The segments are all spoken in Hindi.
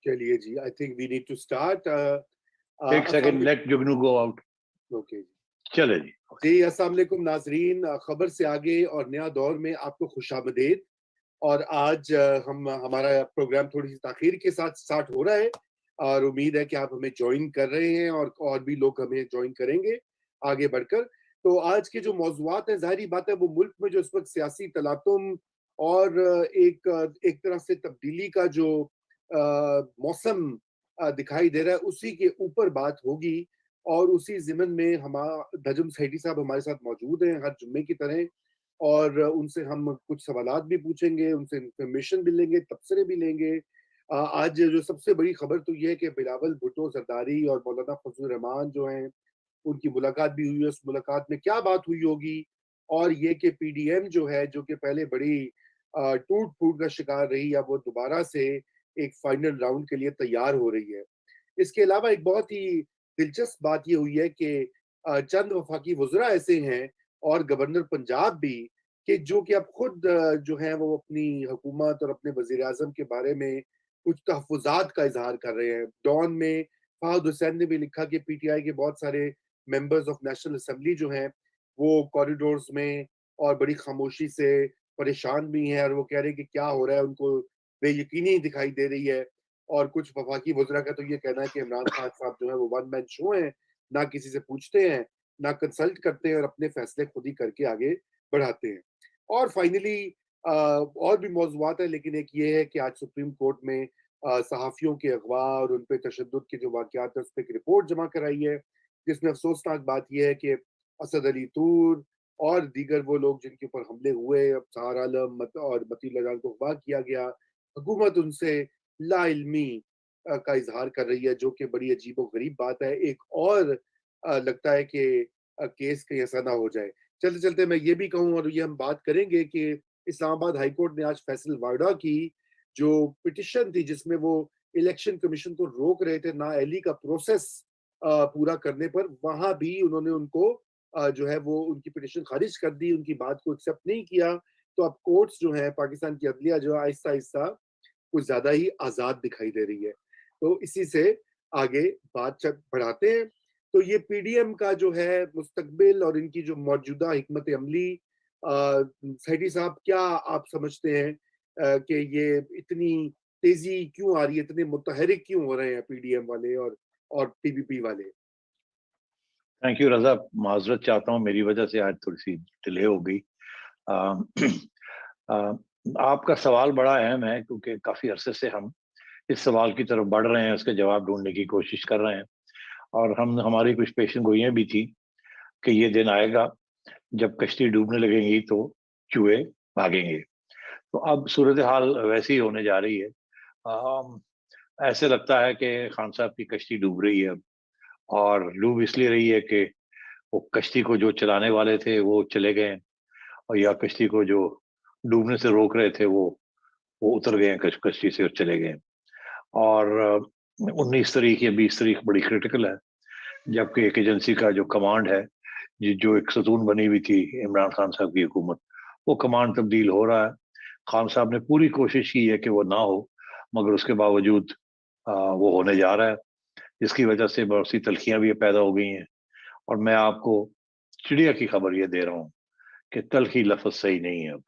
चलिए जी, I think we need to start. एक second, let Jugnu go out. Okay चले जी। जी, अस्सलाम वालेकुम नाजरीन, खबर से आगे और नया दौर में आपको खुशामदीद। और आज हम हमारा प्रोग्राम थोड़ी सी ताखीर के साथ स्टार्ट हो रहा है और उम्मीद है कि आप हमें ज्वाइन कर रहे हैं और भी लोग हमें ज्वाइन करेंगे आगे बढ़कर। तो आज के जो मौज़ूआत हैं, ज़ाहिरी बात है वो मुल्क में जो इस वक्त सियासी तलातुम और एक तरह से तब्दीली का जो मौसम दिखाई दे रहा है, उसी के ऊपर बात होगी। और उसी ज़िमन में नजम सैदी साहब हमारे साथ मौजूद हैं हर जुम्मे की तरह, और उनसे हम कुछ सवालात भी पूछेंगे, उनसे इंफॉर्मेशन भी लेंगे, तबसरे भी लेंगे। आज जो सबसे बड़ी खबर तो ये है कि बिलावल भुट्टो जरदारी और मौलाना फजल रहमान जो हैं, उनकी मुलाकात भी हुई है। उस मुलाकात में क्या बात हुई होगी, और ये कि पीडीएम जो है, जो कि पहले बड़ी टूट-फूट का शिकार रही, अब वो दोबारा से एक फाइनल राउंड के लिए तैयार हो रही है। इसके अलावा एक बहुत ही दिलचस्प बात ये हुई है कि चंद वफाकी वज़रा ऐसे हैं और गवर्नर पंजाब भी, कि जो कि अब खुद जो हैं वो अपनी हुकूमत और अपने वज़ीर-ए-आज़म के बारे में कुछ तहफ़्फ़ुज़ात का इज़हार कर रहे हैं। डॉन में फ़ाहद हुसैन ने भी लिखा कि पीटीआई के बहुत सारे मेंबर्स ऑफ नेशनल असेंबली जो हैं, वो कॉरिडोर्स में और बड़ी खामोशी से परेशान भी हैं, और वो कह रहे हैं कि क्या हो रहा है, उनको बेयकीनी दिखाई दे रही है। और कुछ वफाकी वज़रा का तो ये कहना है कि इमरान खान साहब जो है वो वन मैन शो हैं, ना किसी से पूछते हैं, ना कंसल्ट करते हैं, और अपने फैसले खुद ही करके आगे बढ़ाते हैं। और फाइनली और भी मौज़ूआत हैं, लेकिन एक ये है कि आज सुप्रीम कोर्ट में सहाफ़ियों के अगवा और उन पे तशद्दुद के जो वाक़यात हैं, उस पे एक रिपोर्ट जमा कराई है, जिसमें अफ़सोसनाक बात ये है कि असद अली तूर और दीगर वो लोग जिनके ऊपर हमले हुए, अब सहार आलम और मतीउल्लाह जान को अगवा किया गया, हुकूमत उनसे लाइल्मी का इज़हार कर रही है, जो कि बड़ी अजीबो-गरीब बात है। एक और लगता है कि केस कहीं ऐसा ना हो जाए। चलते-चलते मैं ये भी कहूँ, और ये हम बात करेंगे कि इस्लामाबाद हाई कोर्ट ने आज फैसल वाडा की जो पिटीशन थी, जिसमें वो इलेक्शन कमीशन को रोक रहे थे नाअहली का प्रोसेस पूरा करने पर, वहाँ भी उन्होंने उनको जो है वो उनकी पिटीशन खारिज कर दी, उनकी बात को एक्सेप्ट नहीं किया। तो अब कोर्ट्स जो हैं, पाकिस्तान की अदलिया जो है आहिस्ता-आहिस्ता कुछ ज़्यादा ही आज़ाद दिखाई दे रही है। तो इसी से आगे बात बढ़ाते हैं। तो ये पीडीएम का जो है मुस्तकबिल और इनकी जो मौजूदा हिकमत अमली, सैदी साहब, क्या आप समझते हैं कि ये इतनी तेज़ी क्यों आ रही है, इतने मुतहरिक क्यों हो रहे हैं पीडीएम वाले और पीपीपी वाले? थैंक यू रज़ा, माज़रत चाहता हूँ, मेरी वजह से आज थोड़ी-सी डिले हो गई। अ, अ, आपका सवाल बड़ा अहम है, क्योंकि काफ़ी अरसे से हम इस सवाल की तरफ बढ़ रहे हैं, उसके जवाब ढूँढने की कोशिश कर रहे हैं, और हमारी कुछ पेशेनगोइयाँ भी थी कि ये दिन आएगा जब कश्ती डूबने लगेंगी तो चूहे भागेंगे। तो अब सूरत-ए-हाल वैसी ही होने जा रही है। ऐसे लगता है कि खान साहब की कश्ती डूब रही है अब, और डूब इसलिए रही है कि वो कश्ती को जो चलाने वाले थे वो चले गए हैं, और या कश्ती को जो डूबने से रोक रहे थे वो उतर गए हैं कश्ती से और चले गए हैं। और 19 तारीख या 20 तारीख बड़ी क्रिटिकल है, जबकि एक एजेंसी का जो कमांड है, जो एक सतून बनी हुई थी इमरान खान साहब की हुकूमत, वो कमांड तब्दील हो रहा है। खान साहब ने पूरी कोशिश की है कि वो ना हो, मगर उसके बावजूद वो होने जा रहा है, जिसकी वजह से बहुत सी तल्खियां भी पैदा हो गई हैं। और मैं आपको चिड़िया की खबर ये दे रहा हूँ कि तल्खी लफ्ज सही नहीं है अब,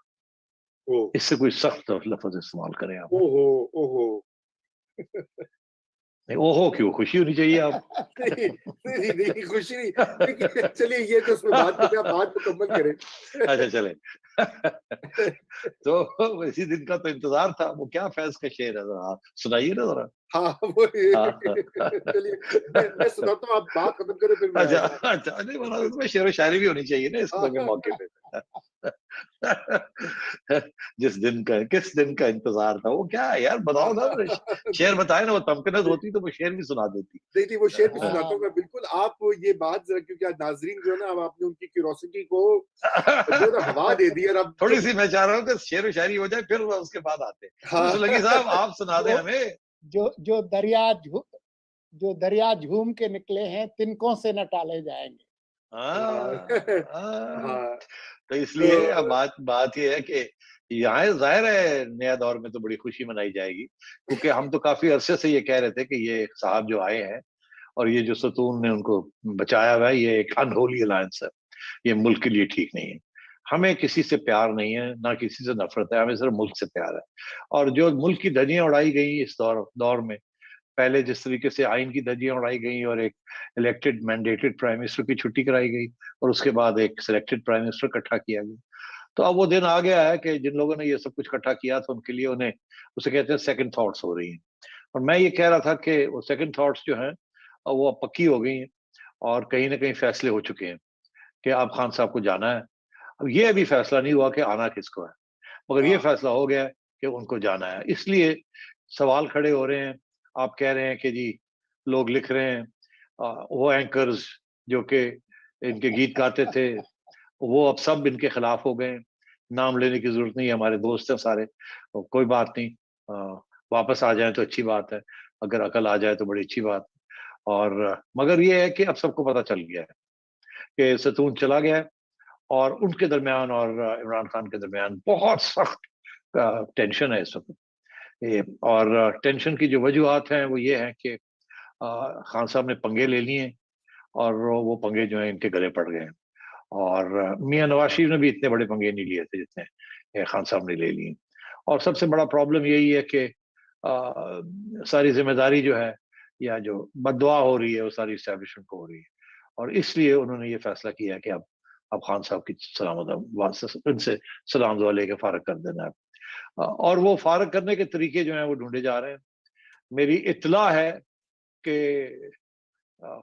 ओह! इससे कोई सख्त लफ्ज इस्तेमाल करें आप। ओहो! ओहो! नहीं, ओहो क्यों, खुशी होनी चाहिए आप। नहीं, नहीं, नहीं, खुशी नहीं। देखिए, चलिए ये तो उसमें बात करते हैं, आप बात मुकम्मल करें। अच्छा चले। तो इसी दिन का तो इंतजार था। वो क्या फैज़ का शेर है, जरा सुनाइए ना जरा। हाँ, वो हाँ। चलिए, मैं सुनाता हूँ, आप बात खत्म करें, फिर मैं अच्छा, अच्छा, नहीं बना, उसमें शेरो शायरी भी होनी चाहिए ना इस हाँ, मौके पे। किस दिन का इंतजार था, वो क्या है यार, बताओ ना। शेर बताए ना, वो तमकनत होती तो वो शेर भी सुना देती। नहीं, नहीं, वो शेर भी सुनाता हाँ। हूँ मैं, बिल्कुल। आप ये बात ज़रा, क्योंकि आज नाज़रीन जो है ना, अब आपने उनकी क्यूरोसिटी को जो है ना हवा दे दी, और अब थोड़ी जब सी मैं चाह रहा हूँ कि शेर व शायरी हो जाए, फिर उसके बाद आते हैं। तो हाँ, सुलगी साहब, आप सुना दें जो हमें। जो जो दरिया जो दरिया झूम के निकले हैं, तिनकों से न टाले जाएंगे। हाँ, हाँ, हाँ। हाँ, तो इसलिए अब तो बात बात ये है कि यहाँ जाहिर है नया दौर में तो बड़ी खुशी मनाई जाएगी, क्योंकि हम तो काफी अरसे से ये कह रहे थे कि ये साहब जो आए हैं और ये जो सतून ने उनको बचाया हुआ है, ये एक अनहोली अलायंस है, ये मुल्क के लिए ठीक नहीं है। हमें किसी से प्यार नहीं है, ना किसी से नफरत है, हमें सिर्फ मुल्क से प्यार है। और जो मुल्क की धज्जियां उड़ाई गई इस दौर में, पहले जिस तरीके से आइन की धज्जियां उड़ाई गई और एक इलेक्टेड मैंडेटेड प्राइम मिनिस्टर की छुट्टी कराई गई और उसके बाद एक सिलेक्टेड प्राइम मिनिस्टर इकट्ठा किया गया, तो अब वो दिन आ गया है कि जिन लोगों ने ये सब कुछ इकट्ठा किया था उनके लिए उन्हें उसे कहते हैं सेकंड थॉट्स हो रही हैं। और मैं ये कह रहा था कि वो सेकंड थॉट्स जो हैं वो अब पक्की हो गई हैं और कहीं ना कहीं फैसले हो चुके हैं कि अब खान साहब को जाना है। अब ये अभी फैसला नहीं हुआ कि आना किसको है, मगर ये हाँ, फैसला हो गया है कि उनको जाना है। इसलिए सवाल खड़े हो रहे हैं। आप कह रहे हैं कि जी लोग लिख रहे हैं, वो एंकर्स जो कि इनके गीत गाते थे वो अब सब इनके खिलाफ हो गए। नाम लेने की जरूरत नहीं है, हमारे दोस्त हैं सारे, तो कोई बात नहीं, वापस आ जाए तो अच्छी बात है, अगर अकल आ जाए तो बड़ी अच्छी बात है। और मगर ये है कि अब सबको पता चल गया है कि सतून चला गया है और उनके दरमियान और इमरान खान के दरमियान बहुत सख्त टेंशन है इस वक्त। और टेंशन की जो वजूहत हैं वो ये है कि खान साहब ने पंगे ले लिए और वो पंगे जो है इनके गले पड़ गए हैं। और मियां नवाज शरीफ ने भी इतने बड़े पंगे नहीं लिए थे जितने खान साहब ने ले लिए। और सबसे बड़ा प्रॉब्लम यही है कि सारी जिम्मेदारी जो है या जो बददुआ हो रही है वो सारी इस्टेब्लिशमेंट को हो रही है। और इसलिए उन्होंने ये फैसला किया है कि अब खान साहब की सलामत इनसे सलाम दुआ लेके फारग कर देना है। और वो फारग करने के तरीके जो हैं वो ढूंढे जा रहे हैं। मेरी इत्तला है कि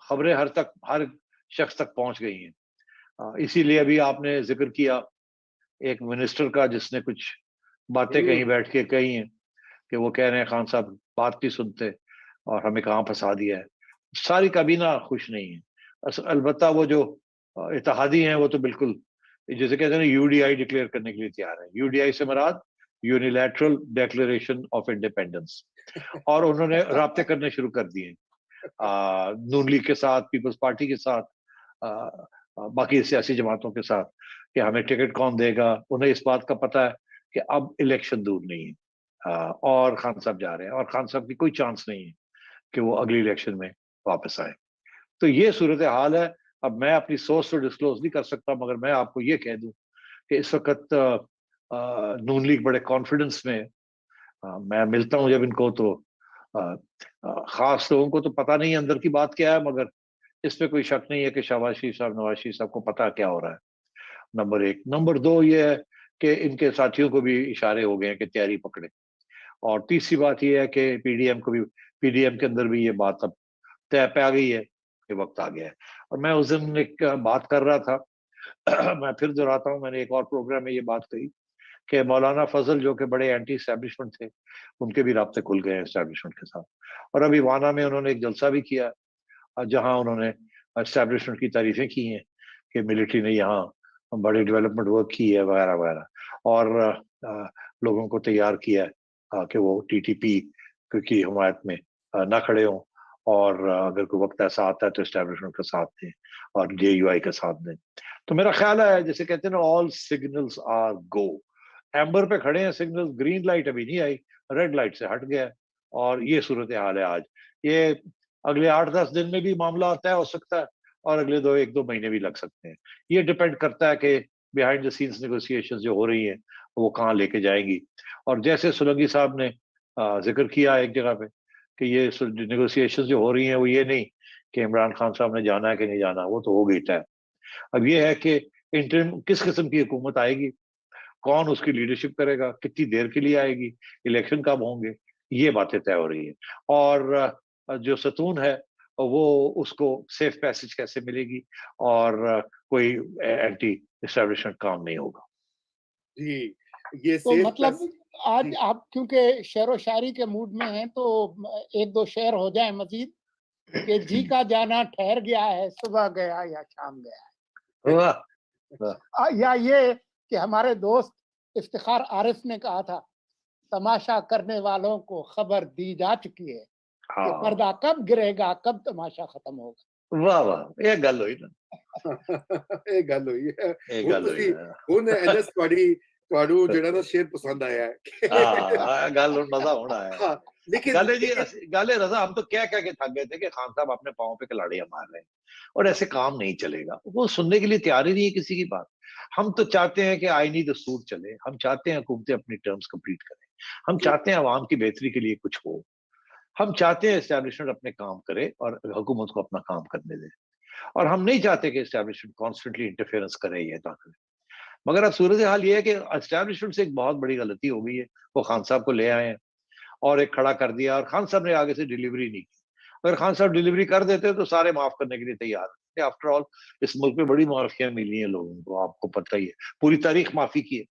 खबरें हर शख्स तक पहुंच गई हैं। इसीलिए अभी आपने जिक्र किया एक मिनिस्टर का जिसने कुछ बातें कहीं बैठ के कही हैं कि वो कह रहे हैं खान साहब बात नहीं सुनते और हमें कहाँ फंसा दिया है। सारी काबीना खुश नहीं है। अलबत्ता वो जो इत्तेहादी हैं वो तो बिल्कुल जैसे कहते हैं ना यूडीआई डिक्लेयर करने के लिए तैयार है। यूडीआई से मराद यूनिलैटरल डिक्लेरेशन ऑफ इंडिपेंडेंस। और उन्होंने राब्ते करने शुरू कर दिए नून लीग के साथ, पीपल्स पार्टी के साथ, बाकी सियासी जमातों के साथ कि हमें टिकट कौन देगा। उन्हें इस बात का पता है कि अब इलेक्शन दूर नहीं है और खान साहब जा रहे हैं और खान साहब की कोई चांस नहीं है कि वो अगली इलेक्शन में वापस आए। तो ये सूरत हाल है। अब मैं अपनी सोच तो डिस्क्लोज नहीं कर सकता, मगर मैं आपको ये कह दूं कि इस वक्त नून लीग बड़े कॉन्फिडेंस में मैं मिलता हूं जब इनको तो खास लोगों को तो पता नहीं अंदर की बात क्या है, मगर इस पे कोई शक नहीं है कि शहबाज शरीफ साहब, नवाज शरीफ साहब को पता क्या हो रहा है। नंबर एक। नंबर दो ये है कि इनके साथियों को भी इशारे हो गए हैं कि तैयारी पकड़े। और तीसरी बात यह है कि पीडीएम के अंदर भी ये बात अब तय पे आ गई है कि वक्त आ गया है। और मैं उस दिन एक बात कर रहा था मैं फिर दोहराता हूँ, मैंने एक और प्रोग्राम में ये बात कही कि मौलाना फजल जो कि बड़े एंटी एस्टेब्लिशमेंट थे, उनके भी राब्ते खुल गए हैं एस्टेब्लिशमेंट के साथ। और अभी वाना में उन्होंने एक जलसा भी किया जहां उन्होंने एस्टेब्लिशमेंट की तारीफें की हैं कि मिलिट्री ने यहाँ बड़े डेवलपमेंट वर्क की है वगैरह वगैरह। और लोगों को तैयार किया है कि वो टीटीपी की हमायत में ना खड़े हों और अगर कोई वक्त ऐसा आता है तो एस्टेब्लिशमेंट का साथ दें और जेयूआई का साथ दें। तो मेरा ख्याल है जैसे कहते हैं ना, all signals are go. Amber पे खड़े हैं सिग्नल, ग्रीन लाइट अभी नहीं आई, रेड लाइट से हट गया है। और ये सूरत हाल है आज। ये अगले 8-10 दिन में भी मामला तय हो सकता है और अगले 1-2 महीने भी लग सकते हैं। ये डिपेंड करता है कि बिहाइंड द सीन्स नेगोशिएशंस जो हो रही हैं वो कहाँ लेके जाएंगी। और जैसे सोलंकी साहब ने जिक्र किया एक जगह पे कि ये नेगोशिएशंस जो हो रही हैं वो ये नहीं कि इमरान खान साहब ने जाना है कि नहीं जाना, वो तो हो गई तय। अब ये है कि इंटरिम किस किस्म की हुकूमत आएगी, कौन उसकी लीडरशिप करेगा, कितनी देर के लिए आएगी, इलेक्शन कब होंगे, ये बातें तय हो रही है। और जो सतून है वो उसको सेफ पैसेज कैसे मिलेगी और कोई एंटी एस्टेब्लिशमेंट काम नहीं होगा। जी, ये तो सेफ मतलब पैस आज जी, आप क्योंकि शेर व शायरी के मूड में हैं तो एक दो शेर हो जाए मजीद कि जी का जाना ठहर गया है, सुबह गया या शाम गया वाह वाह। है। या ये कि हमारे दोस्त इफ्तिखार आरिफ ने कहा था, तमाशा करने वालों को खबर दी जा चुकी है कि हाँ पर्दा कब गिरेगा, कब तमाशा खत्म होगा। वाह वाह, ये गल हुई ना, ਇਹ ਗੱਲ ਹੋਈ ਹੈ। ये ਹੁਣ गल हुई ਤੁਸੀਂ ना। ਹੁਣ NS ਤੁਹਾਨੂੰ ਜਿਹੜਾ ਨਾ ਸ਼ੇਰ ਪਸੰਦ आया है। हाँ, गल मजा होना है। हाँ, लेकिन गल है जी, लेकिन गल है रजा, हम तो कह के थक गए थे कि खान साहब अपने पाँव पे कलाड़ियां मार रहे हैं और ऐसे काम नहीं चलेगा। वो सुनने के लिए तैयार ही नहीं है किसी की बात। हम तो चाहते हैं कि आईनी दस्तूर चले, हम चाहते हैं हुकूमतें अपनी टर्म्स कंप्लीट करें, हम जी, चाहते हैं अवाम की बेहतरी के लिए कुछ हो, हम चाहते हैं एस्टेब्लिशमेंट अपने काम करे और हुकूमत को अपना काम करने दे, और हम नहीं चाहते कि एस्टेब्लिशमेंट कॉन्स्टेंटली इंटरफेरेंस करे ये ना करे। मगर अब सूरत हाल ये है कि एस्टेब्लिशमेंट से एक बहुत बड़ी गलती हो गई है। वो खान साहब को ले आए हैं और एक खड़ा कर दिया, और खान साहब ने आगे से डिलीवरी नहीं की। अगर खान साहब डिलीवरी कर देते तो सारे माफ करने के लिए तैयार थे। आफ्टर ऑल इस मुल्क में बड़ी माफियां मिली हैं लोगों को, आपको पता ही है, पूरी तारीख माफी की है।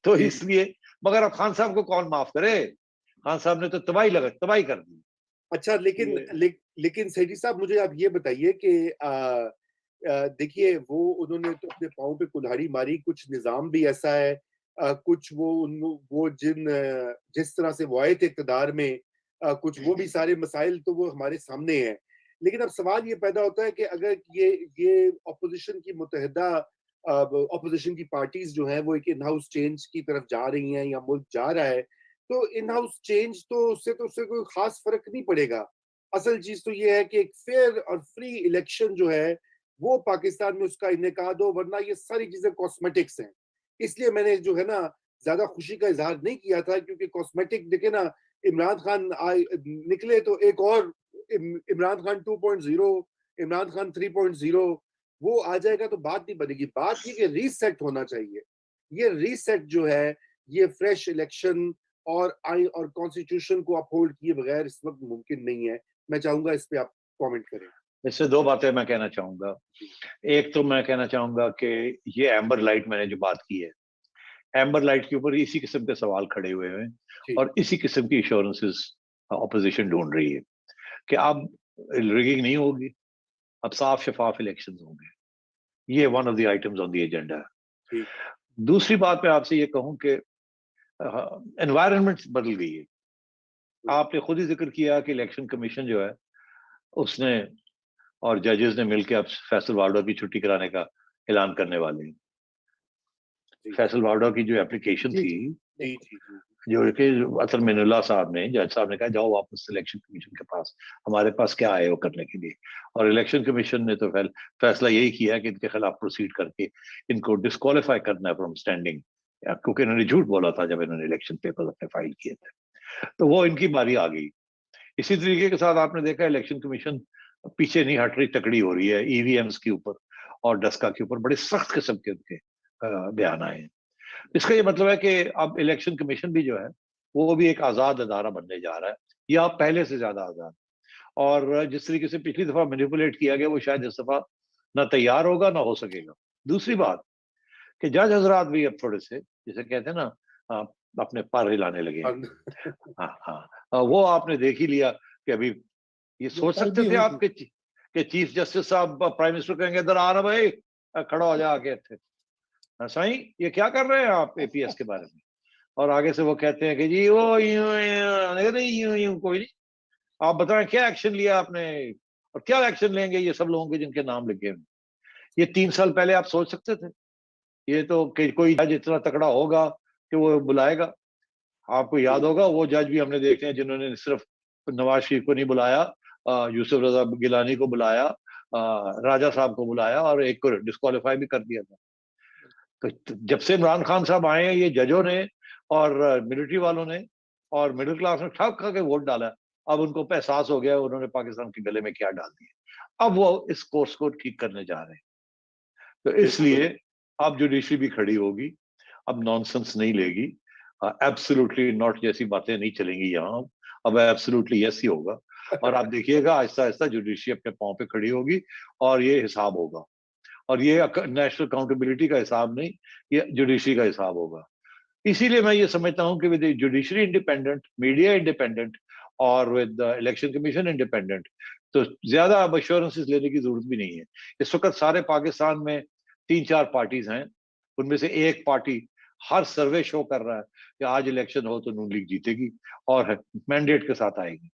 तो जी। इसलिए, मगर अब खान साहब को कौन माफ करे? खान साहब ने तो तबाही कर दी। अच्छा, लेकिन ये लेकिन सेठी साहब, मुझे आप ये बताइए कि देखिए, वो उन्होंने तो अपने पाँव पे कुल्हाड़ी मारी, कुछ निज़ाम भी ऐसा है, कुछ वो जिस तरह से वो आए थे इक़्तिदार में, कुछ वो भी सारे मसाइल तो वो हमारे सामने हैं। लेकिन अब सवाल ये पैदा होता है कि अगर ये ऑपोज़िशन की मुत्तहिदा ऑपोज़िशन की पार्टीज़ जो हैं, वो एक इन हाउस चेंज की तरफ जा रही हैं या मुल्क जा रहा है, तो इन हाउस चेंज तो उससे कोई खास फर्क नहीं पड़ेगा। असल चीज तो ये है कि एक फेयर और फ्री इलेक्शन जो है वो पाकिस्तान में उसका इनेकाद हो, वरना ये सारी चीजें कॉस्मेटिक्स हैं। इसलिए मैंने जो है ना ज्यादा खुशी का इजहार नहीं किया था, क्योंकि कॉस्मेटिक देखे ना, इमरान खान आए निकले तो एक और इमरान खान 2.0, इमरान खान 3.0 वो आ जाएगा तो बात नहीं बनेगी। बात ये कि रीसेट होना चाहिए। ये रीसेट जो है, ये फ्रेश इलेक्शन और आइन और कॉन्स्टिट्यूशन को अपहोल्ड किए बगैर इस वक्त मुमकिन नहीं है। मैं चाहूंगा इस पे आप कमेंट करें। इससे दो बातें मैं कहना चाहूंगा। जी, एक तो मैं कहना चाहूंगा कि ये एम्बर लाइट मैंने जो बात की है, एम्बर लाइट के ऊपर इसी किस्म के सवाल खड़े हुए हैं जी, और इसी किस्म की इंश्योरेंसेस ऑपोजिशन ढूंढ रही है कि अब रिगिंग नहीं होगी, अब साफ शफाफ इलेक्शन होंगे। ये one of the items on the agenda है। ठीक, दूसरी बात मैं आपसे ये कहूं कि एनवायरनमेंट बदल गई है। आपने खुद ही जिक्र किया कि इलेक्शन कमीशन जो है उसने और जजेस ने मिलकर अब फैसल वार्डो की छुट्टी कराने का ऐलान करने वाले हैं। जी, फैसल वार्डो की जो एप्लीकेशन जी थी, जी जी, बिल्कुल। जी, जी, जो कि अतर मिनुल्ला साहब ने, जज साहब ने कहा जाओ वापस इलेक्शन कमीशन के पास, हमारे पास क्या है वो करने के लिए। और इलेक्शन कमीशन ने तो फैसला यही किया कि इनके खिलाफ प्रोसीड करके इनको डिस्क्वालीफाई करना है फ्रॉम स्टैंडिंग, क्योंकि इन्होंने झूठ बोला था जब इन्होंने इलेक्शन पेपर अपने फाइल किए थे। तो वो इनकी बारी आ गई। इसी तरीके के साथ आपने देखा इलेक्शन कमीशन पीछे नहीं हट रही, तकड़ी हो रही है ईवीएम्स के ऊपर और डस्का के ऊपर। बड़े सख्त किस्म के उनके बयान आए हैं। इसका ये मतलब है कि अब इलेक्शन कमीशन भी जो है वो भी एक आजाद अदारा बनने जा रहा है, या पहले से ज्यादा आजाद। और जिस तरीके से पिछली दफा मैनिपुलेट किया गया, वो शायद इस दफा ना तैयार होगा ना हो सकेगा। दूसरी बात कि जज हजरात भी अब थोड़े से, जिसे कहते हैं ना, अ, अपने पर हिलाने लगे हैं। हाँ, हाँ हाँ, वो आपने देख ही लिया कि अभी ये जो सोच कल सकते भी थे हुई आप थी। कि चीफ जस्टिस साहब प्राइम मिनिस्टर कहेंगे इधर आ रहा भाई, खड़ा हो जा आके थे साईं, ये क्या कर रहे हैं आप एपीएस के बारे में। और आगे से वो कहते हैं कि जी वो यूं यूं कोई नहीं, आप बताएं क्या एक्शन लिया आपने और क्या एक्शन लेंगे ये सब लोगों के जिनके नाम लिखे हुए। ये 3 साल पहले आप सोच सकते थे? ये तो कि कोई जज इतना तकड़ा होगा कि वो बुलाएगा। आपको याद होगा वो जज भी हमने देखे हैं जिन्होंने सिर्फ नवाज शरीफ को नहीं बुलाया, यूसुफ रजा गिलानी को बुलाया, राजा साहब को बुलाया और एक को डिस्क्वालीफाई भी कर दिया था। तो जब से इमरान खान साहब आए हैं, ये जजों ने और मिलिट्री वालों ने और मिडिल क्लास ने ठग खा के वोट डाला। अब उनको एहसास हो गया उन्होंने पाकिस्तान के गले में क्या डाल दिया। अब वो इस कोर्स को ठीक करने जा रहे हैं। तो बिल्कुल। इसलिए अब जुडिशरी भी खड़ी होगी, अब नॉनसेंस नहीं लेगी, एब्सोल्युटली नॉट जैसी बातें नहीं चलेंगी यहाँ। अब एब्सोल्युटली यस ही होगा। और आप देखिएगा आहिस्ता आहिस्ता जुडिशरी अपने पांव पे खड़ी होगी और ये हिसाब होगा। और ये नेशनल अकाउंटेबिलिटी का हिसाब नहीं, ये जुडिशरी का हिसाब होगा। इसीलिए मैं ये समझता हूँ कि with judiciary independent, media independent और विद इलेक्शन कमीशन इंडिपेंडेंट, तो ज्यादा अब अश्योरेंसेस लेने की जरूरत भी नहीं है। इस वक्त सारे पाकिस्तान में 3-4 पार्टीज हैं, उनमें से एक पार्टी हर सर्वे शो कर रहा है कि आज इलेक्शन हो तो नून लीग जीतेगी और मैंडेट के साथ आएगी।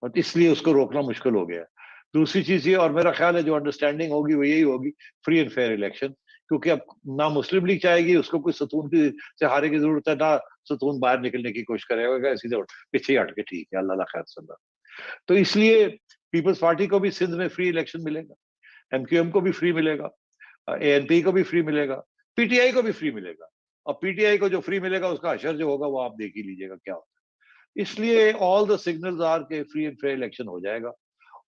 और इसलिए उसको रोकना मुश्किल हो गया। दूसरी चीज ये, और मेरा ख्याल है जो अंडरस्टैंडिंग होगी वो यही होगी, फ्री एंड फेयर इलेक्शन, क्योंकि अब ना मुस्लिम लीग चाहेगी उसको कोई सतून की से हारे की जरूरत है, ना सतून बाहर निकलने की कोशिश करेगा, सीधे पीछे हट के ठीक है अल्लाह खैर सल्ला। तो इसलिए पीपल्स पार्टी को भी सिंध में फ्री इलेक्शन मिलेगा, एमक्यूएम को भी फ्री मिलेगा, एएनपी को भी फ्री मिलेगा, पीटीआई को भी फ्री मिलेगा। और पीटीआई को जो फ्री मिलेगा उसका अशर जो होगा वो आप देख ही लीजिएगा क्या होता है। इसलिए ऑल द सिग्नल्स आर के फ्री एंड फेयर इलेक्शन हो जाएगा,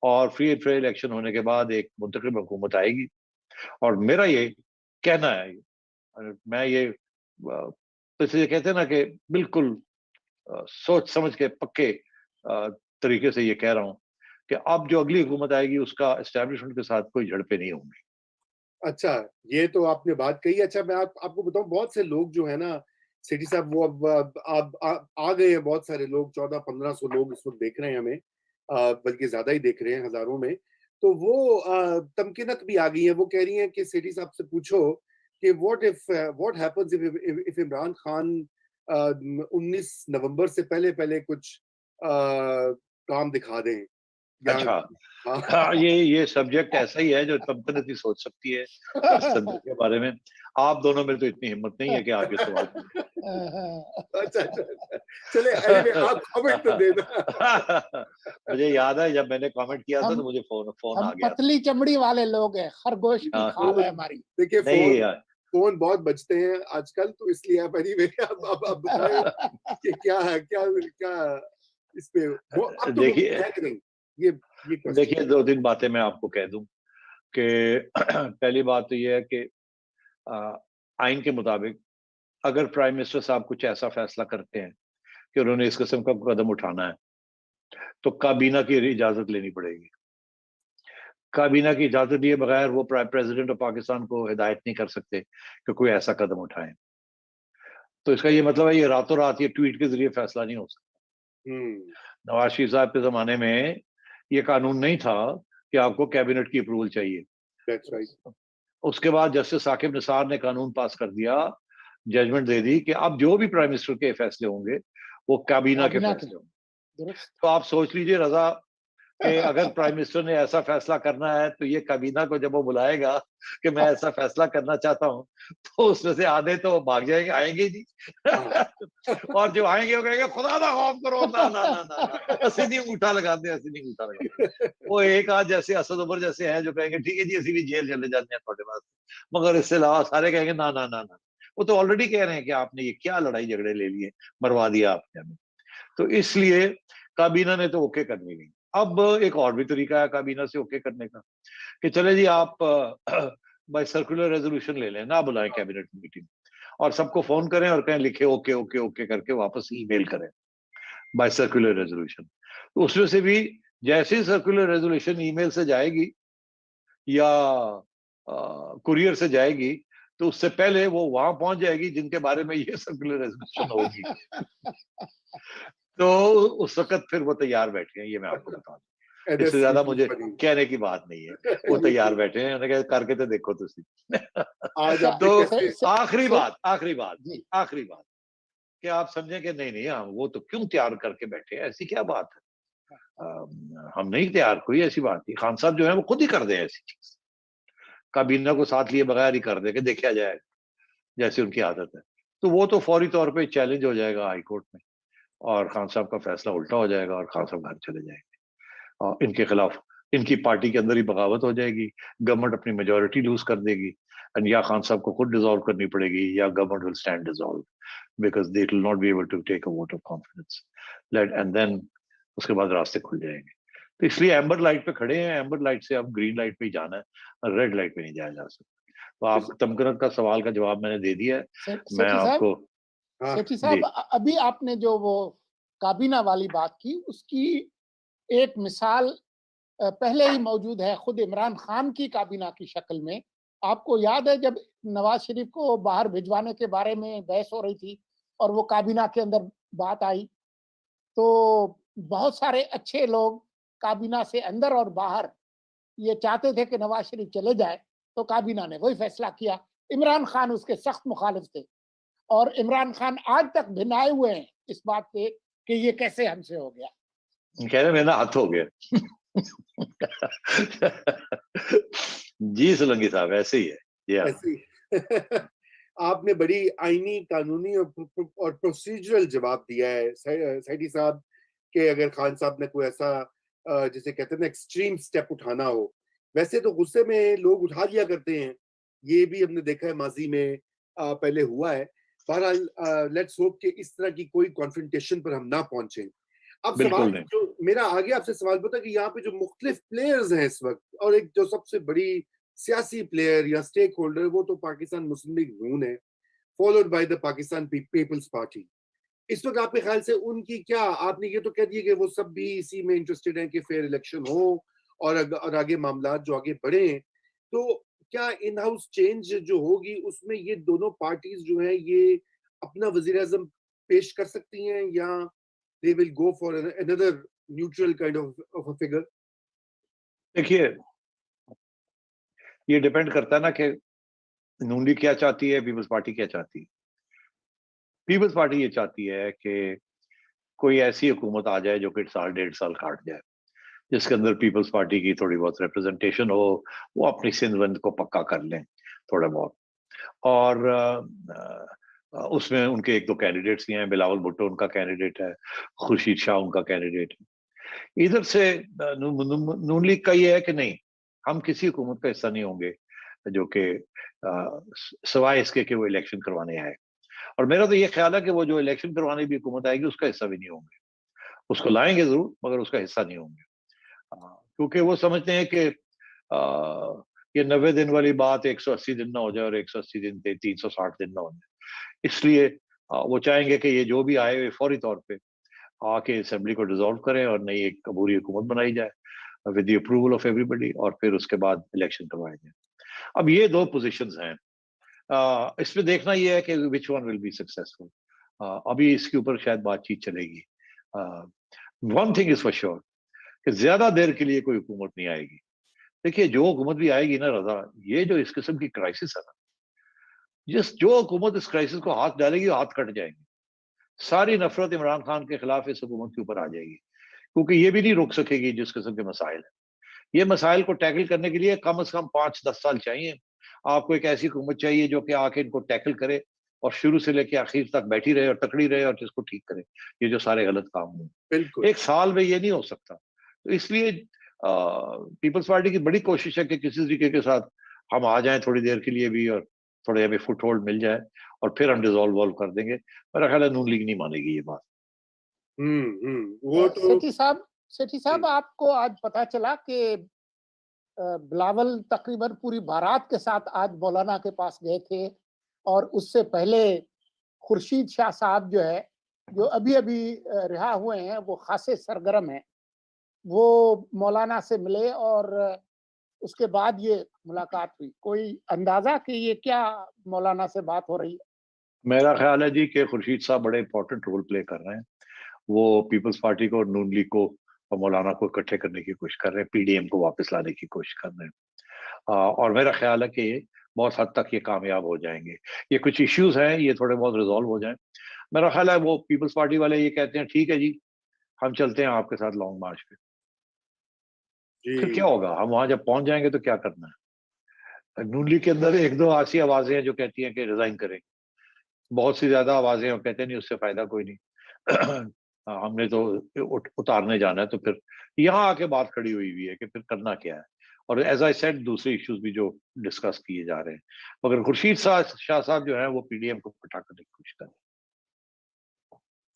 और फ्री एंड फेयर इलेक्शन होने के बाद एक मुंतखब हुकूमत आएगी। और मेरा ये कहना है, मैं ये तो इसलिए कहते हैं ना कि बिल्कुल सोच समझ के पक्के तरीके से ये कह रहा हूं कि अब जो अगली हुकूमत आएगी उसका एस्टेब्लिशमेंट के साथ कोई झड़पें नहीं होंगी। अच्छा, ये तो आपने बात कही। अच्छा, मैं आपको बताऊं, बहुत से लोग जो है ना सेठी साहब, वो अब आ गए हैं, बहुत सारे लोग, 1400-1500 लोग इस वक्त देख रहे हैं हमें, बल्कि ज्यादा ही देख रहे हैं, हजारों में। तो वो तमकीनत भी आ गई है, वो कह रही हैं कि सेठी साहब से पूछो कि what happens if Imran Khan 19 नवंबर से पहले पहले कुछ काम दिखा दें या। अच्छा, हाँ। हाँ, ये सब्जेक्ट ऐसा ही है जो तमतनत ही सोच सकती है इस सब्जेक्ट के बारे में। आप दोनों में तो इतनी हिम्मत नहीं है कि आप ये सवाल अच्छा, चले, एनीवे आप कमेंट तो देना। मुझे याद है जब मैंने कमेंट किया था तो हम मुझे फोन आ हम गया था। पतली चमड़ी वाले लोग हैं, खरगोश की हाँ, खाल है हमारी। देखिए, नहीं यार, फोन बहुत बचते हैं आजकल, तो इसलिए आप एनीवे अब बताएं कि क्या है, क्या क्या इस पे वो अब तो देखिए मुमकिन है कि नहीं, ये क्वेश्चन। देखिए 2-3 बातें मैं आपको कह दूं कि पहली बात तो ये है कि आ, आइन के मुताबिक अगर प्राइम मिनिस्टर साहब कुछ ऐसा फैसला करते हैं कि उन्होंने इस किस्म का कदम उठाना है तो काबीना की इजाजत लेनी पड़ेगी। काबीना की इजाजत दिए बगैर वो प्रेसिडेंट ऑफ पाकिस्तान को हिदायत नहीं कर सकते कि कोई ऐसा कदम उठाएं। तो इसका ये मतलब है ये रातों रात ये ट्वीट के जरिए फैसला नहीं हो सकता। हम्म। नवाज शरीफ साहब के जमाने में ये कानून नहीं था कि आपको कैबिनेट की अप्रूवल चाहिए। That's right. उसके बाद जस्टिस साकिब निसार ने कानून पास कर दिया, जजमेंट दे दी कि अब जो भी प्राइम मिनिस्टर के फैसले होंगे वो काबीना के काबीना के फैसले होंगे। दुरुस्त। तो आप सोच लीजिए रजा कि अगर प्राइम मिनिस्टर ने ऐसा फैसला करना है तो ये काबीना को जब वो बुलाएगा कि मैं ऐसा फैसला करना चाहता हूँ तो उसमें से आधे तो भाग जाएंगे, आएंगे जी। और जो आएंगे वो कहेंगे खुदा ना खौफ करो, ना ना ना ना ना, ऐसे नहीं अंगूठा लगाते, ऐसे नहीं अंगूठा लगाते। वो एक आध जैसे असद उमर जैसे हैं जो कहेंगे ठीक है जी असी भी जेल चले जाते हैं थोड़े पास, मगर इससे अलावा सारे कहेंगे ना ना ना ना। वो तो ऑलरेडी कह रहे हैं कि आपने ये क्या लड़ाई झगड़े ले लिए, मरवा दिया आपने हमें। तो इसलिए काबीना ने तो ओके करनी नहीं। अब एक और भी तरीका है काबीना से ओके करने का कि चले जी आप बाय सर्कुलर रेजोल्यूशन ले लें, ना बुलाएं कैबिनेट मीटिंग, और सबको फोन करें और कहें लिखे ओके ओके ओके करके वापस ईमेल करें बाय सर्कुलर रेजोल्यूशन। तो उसमें से भी जैसे ही सर्कुलर रेजोल्यूशन ईमेल से जाएगी या कुरियर से जाएगी तो उससे पहले वो वहां पहुंच जाएगी जिनके बारे में ये सर्कुलर रेजोल्यूशन होगी। तो उस वक्त फिर वो तैयार बैठे हैं, ये मैं आपको बता दूं। इससे ज्यादा मुझे कहने की बात नहीं है, वो तैयार बैठे हैं, उन्होंने कहा करके तो देखो तुसी। आज आप तो आखिरी बात कि आप समझें कि नहीं नहीं वो तो क्यों तैयार करके बैठे हैं, ऐसी क्या बात है। हम नहीं तैयार, कोई ऐसी बात नहीं, खान साहब जो है वो खुद ही कर दे ऐसी चीज, काबीना को साथ लिए बगैर ही कर दे के देखा जाएगा जैसे उनकी आदत है। तो वो तो फौरी तौर पे चैलेंज हो जाएगा हाई कोर्ट में और खान साहब का फैसला उल्टा हो जाएगा और खान साहब घर चले जाएंगे और इनके खिलाफ इनकी पार्टी के अंदर ही बगावत हो जाएगी, गवर्नमेंट अपनी मेजोरिटी लूज कर देगी एंड या खान साहब को खुद डिसॉल्व करनी पड़ेगी या government will stand dissolve because they will not be able to take a vote of confidence late and then उसके बाद रास्ते खुल जाएंगे। तो इसलिए एम्बर लाइट पे खड़े हैं, एम्बर लाइट से अब ग्रीन लाइट पे ही जाना है, रेड लाइट पे नहीं जाया जा सकता। तो आप तमकरत का सवाल का जवाब मैंने दे दिया है। मैं आपको सेठी साहब, अभी आपने जो वो काबीना वाली बात की उसकी एक मिसाल पहले ही मौजूद है खुद इमरान खान की काबीना की शक्ल में। आपको याद है जब नवाज शरीफ को बाहर भिजवाने के बारे में बहस हो रही थी और वो काबीना के अंदर बात आई, तो बहुत सारे अच्छे लोग काबीना से अंदर और बाहर ये चाहते थे कि नवाज शरीफ चले जाए, तो काबीना ने वही फैसला किया। इमरान खान उसके सख्त मुखालिफ थे और इमरान खान आज तक भिनाए हुए हैं इस बात पे कि ये कैसे हमसे हो गया। कह रहे मेरा हाथ हो गया। जी सोलंकी साहब, ऐसे ही है। या ऐसे ही आपने बड़ी आईनी, कानूनी और प्रोसीजरल जवाब दिया है सैदी साहब, कि अगर खान साहब ने कोई ऐसा जिसे कहते हैं ना एक्सट्रीम स्टेप उठाना हो। वैसे तो गुस्से में लोग उठा लिया करते हैं, ये भी हमने देखा है माजी में पहले हुआ है। बहरहाल लेट्स होप कि इस तरह की कोई कॉन्फ्रंटेशन पर हम ना पहुंचे। अब बिल्कुल सवाल नहीं। जो मेरा आगे आपसे सवाल पता है कि यहाँ पे जो मुख्तलिफ प्लेयर्स हैं इस वक्त, और एक जो सबसे बड़ी सियासी प्लेयर या स्टेक होल्डर, वो तो पाकिस्तान मुस्लिम लीग नून है, followed by the Pakistan Peoples Party. इस वक्त आपके ख्याल से उनकी क्या, आपने ये तो कह दिया कि वो सब भी इसी में इंटरेस्टेड हैं कि फेयर इलेक्शन हो और आगे मामला जो आगे बढ़े, तो क्या इन हाउस चेंज जो होगी उसमें ये दोनों पार्टीज जो है ये अपना वजीर आजम पेश कर सकती हैं, या they will go for another neutral kind of a figure? देखिए, ये डिपेंड करता है ना कि नून लीग क्या चाहती है, पीपल्स पार्टी क्या चाहती है। पीपल्स पार्टी ये चाहती है कि कोई ऐसी हुकूमत आ जाए जो कि साल 1.5 साल काट जाए, जिसके अंदर पीपल्स पार्टी की थोड़ी बहुत रिप्रेजेंटेशन हो, वो अपनी सिंध को पक्का कर लें थोड़ा बहुत। और उसमें उनके 1-2 कैंडिडेट्स भी हैं। बिलावल भुट्टो उनका कैंडिडेट है, खुर्शीद शाह उनका कैंडिडेट है। इधर से नून लीग का ये है कि नहीं, हम किसी हुकूमत का हिस्सा नहीं होंगे जो कि सवाए इसके कि वो इलेक्शन करवाने आए। और मेरा तो ये ख्याल है कि वो जो इलेक्शन करवाने भी हुकूमत आएगी उसका हिस्सा भी नहीं होंगे। उसको लाएंगे जरूर मगर उसका हिस्सा नहीं होंगे, क्योंकि वो समझते हैं कि ये 90 दिन वाली बात 180 दिन ना हो जाए और 180 दिन 360 दिन ना हो जाए। इसलिए वो चाहेंगे कि ये जो भी आए फौरी तौर पे आके असेंबली को डिसॉल्व करें और नई एक अबूरी हुकूमत बनाई जाए with the approval of everybody, और फिर उसके बाद इलेक्शन करवाए जाए। अब ये 2 पोजीशंस हैं। इसमें देखना ये है कि which one will be successful. अभी इसके ऊपर शायद बातचीत चलेगी। One thing is for sure कि ज्यादा देर के लिए कोई हुकूमत नहीं आएगी। देखिए, जो हुकूमत भी आएगी ना रजा, ये जो इस किस्म की क्राइसिस है ना, जो हुकूमत इस क्राइसिस को हाथ डालेगी वो हाथ कट जाएंगे। सारी नफरत इमरान खान के खिलाफ इस हुकूमत के ऊपर आ जाएगी, क्योंकि ये भी नहीं रोक सकेगी जिस किस्म के मसाइल है। ये मसाइल को टैकल करने के लिए कम से कम 5-10 साल चाहिए। आपको एक ऐसी हुकूमत चाहिए जो कि आके इनको टैकल करे और शुरू से लेकर आखिर तक बैठी रहे और तकड़ी रहे और जिसको ठीक करे, ये जो सारे गलत काम हुए। बिल्कुल। 1 साल में ये नहीं हो सकता। तो इसलिए पीपल्स पार्टी की बड़ी कोशिश है कि किसी तरीके के साथ हम आ जाएं थोड़ी देर के लिए भी, और थोड़े हमें फुट होल्ड मिल जाए और फिर हम डिसॉल्व कर देंगे। मेरा ख्याल है नून लीग नहीं मानेगी ये बात। वो तो सेठी साहब, आपको आज पता चला कि बिलावल तकरीबन पूरी बारात के साथ आज मौलाना के पास गए थे, और उससे पहले खुर्शीद शाह साहब जो है, जो अभी अभी रिहा हुए हैं, वो खासे सरगर्म हैं। वो मौलाना से मिले और उसके बाद ये मुलाकात हुई। कोई अंदाजा कि ये क्या मौलाना से बात हो रही है? मेरा ख्याल है जी कि खुर्शीद साहब बड़े इंपॉर्टेंट रोल प्ले कर रहे हैं। वो पीपल्स पार्टी को, नून लीग को और मौलाना को इकट्ठे करने की कोशिश कर रहे हैं, पीडीएम को वापस लाने की कोशिश कर रहे हैं। और मेरा ख्याल है कि ये बहुत हद तक ये कामयाब हो जाएंगे। ये कुछ इश्यूज हैं, ये थोड़े बहुत रिजॉल्व हो जाएं। मेरा ख्याल है वो पीपल्स पार्टी वाले ये कहते हैं ठीक है जी, हम चलते हैं आपके साथ लॉन्ग मार्च पे। फिर क्या जी। होगा, हम वहां जब पहुंच जाएंगे तो क्या करना है। नून लीग के अंदर 1-2 ऐसी आवाजें हैं जो कहती हैं कि रिजाइन करें। बहुत सी ज्यादा आवाजें हैं और कहते हैं नहीं, उससे फायदा कोई नहीं। हमने तो उतारने जाना है। तो फिर यहाँ आके बात खड़ी हुई है कि फिर करना क्या है। और एज आई सेड, दूसरे इश्यूज भी जो डिस्कस किए जा रहे हैं, मगर खुर्शीद शाह साहब जो है वो पीडीएम को पटा करने की कोशिश कर रहे हैं।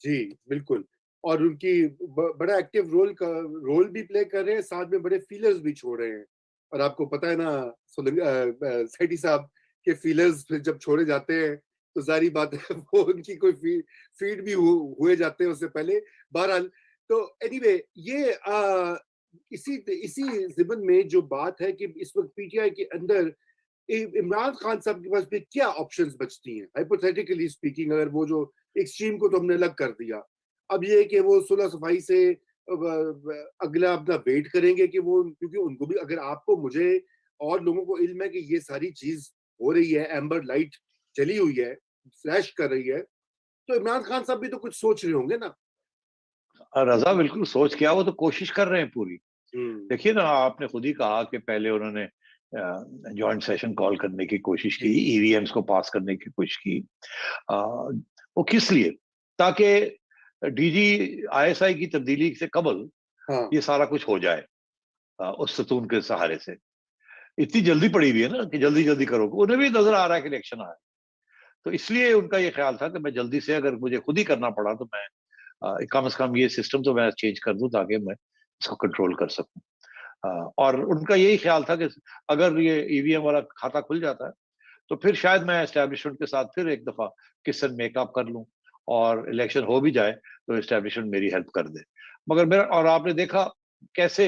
जी, बिल्कुल। और उनकी बड़ा एक्टिव रोल भी प्ले कर रहे हैं, साथ में बड़े फीलर्स भी छोड़ रहे हैं। और आपको पता है ना सेठी साहब के फीलर्स जब छोड़े जाते हैं तो जारी बात है वो उनकी कोई फीड भी हुए जाते हैं उससे पहले। बहरहाल, तो एनीवे, ये इसी इसी जिमन में जो बात है कि इस वक्त पीटीआई के अंदर इमरान खान साहब के पास भी क्या ऑप्शंस बचती हैं, हाइपोथेटिकली स्पीकिंग। अगर वो जो एक्सट्रीम को तो हमने अलग कर दिया, अब ये कि वो सुलह सफाई से अगला अपना वेट करेंगे कि वो, क्योंकि उनको भी, अगर आपको, मुझे और लोगों को इल्म है कि ये सारी चीज हो रही है, एम्बर लाइट चली हुई है, फ्लैश कर रही है, तो इमरान खान साहब भी तो कुछ सोच रहे होंगे ना। और रजा बिल्कुल सोच क्या, वो तो कोशिश कर रहे हैं पूरी। देखिए ना, आपने खुद ही कहा कि पहले उन्होंने जॉइंट सेशन कॉल करने की कोशिश की, ईवीएम्स को पास करने की कोशिश की। वो किस लिए? ताकि डीजी आईएसआई की तब्दीली से कबल हाँ, ये सारा कुछ हो जाए उस सतून के सहारे से। इतनी जल्दी पड़ी हुई है ना कि जल्दी जल्दी करो, उन्हें भी नजर आ रहा है कि इलेक्शन आ रहा है, तो इसलिए उनका ये ख्याल था कि मैं जल्दी से, अगर मुझे खुद ही करना पड़ा तो मैं कम से कम ये सिस्टम तो मैं चेंज कर दूं ताकि मैं इसको कंट्रोल कर सकूं। और उनका यही ख्याल था कि अगर ये ईवीएम वाला खाता खुल जाता है तो फिर शायद मैं एस्टेब्लिशमेंट के साथ फिर एक दफा किस मेकअप कर लूं, और इलेक्शन हो भी जाए तो एस्टेब्लिशमेंट मेरी हेल्प कर दे। मगर मेरा, और आपने देखा कैसे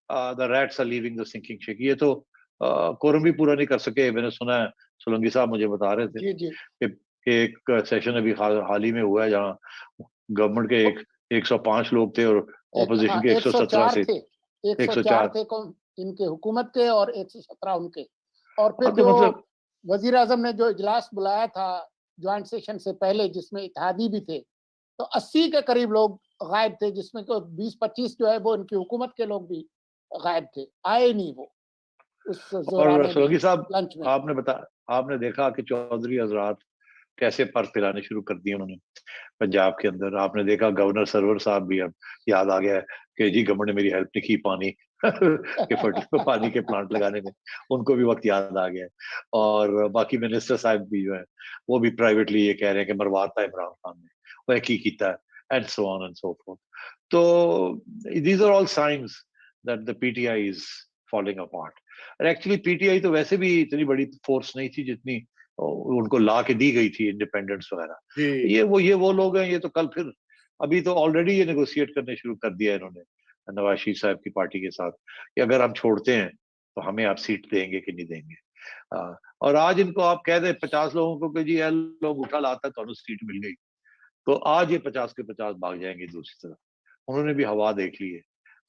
the rats are leaving the sinking ship. ये तो कोरम भी पूरा नहीं कर सके। मैंने सुना है, सोलंकी साहब मुझे बता रहे थे जी जी। कि एक सेशन अभी हाल ही में हुआ है जहां गवर्नमेंट के 105 लोग थे और ऑपोजिशन हाँ, के 117 104 से थे, 104 104। थे इनके हुकूमत के और 117 उनके। और फिर हाँ, तो जो मतलब वजीर आजम ने जो इजलास बुलाया था ज्वाइंट सेशन से पहले, जिसमें इत्तेहादी भी थे, तो 80 के करीब लोग गायब थे, जिसमें को 20-25 जो है वो इनकी हुकूमत के लोग भी गायब थे, आए नहीं वो उस और जोराने में, सोलंकी साहब, लंच में। आपने देखा कि चौधरी हजरात कैसे पर पिलाने शुरू कर दिए उन्होंने पंजाब के अंदर। आपने देखा गवर्नर सरवर साहब भी, अब याद आ गया है कि जी गवर्नमेंट ने मेरी हेल्प नहीं की पानी के पानी के प्लांट लगाने में, उनको भी वक्त याद आ गया है। और बाकी मिनिस्टर साहब भी जो है वो भी प्राइवेटली ये कह रहे हैं कि मरवाता इमरान खान ने, वह की कीता है, and so on and so forth. तो these are all signs that the PTI is falling apart. और एक्चुअली पीटीआई तो वैसे भी इतनी बड़ी फोर्स नहीं थी जितनी उनको ला के दी गई थी इंडिपेंडेंस वगैरह। ये वो लोग हैं, ये तो कल फिर, अभी तो ऑलरेडी ये नेगोशिएट करने शुरू कर दिया है इन्होंने नवाज शरीफ साहब की पार्टी के साथ कि अगर हम छोड़ते हैं तो हमें आप सीट देंगे कि नहीं देंगे। और आज इनको आप कह दें 50 लोगों को कि जी ये लोग उठा लाता तो सीट मिल गई, तो आज ये 50 के 50 भाग जाएंगे दूसरी तरफ। उन्होंने भी हवा देख ली है,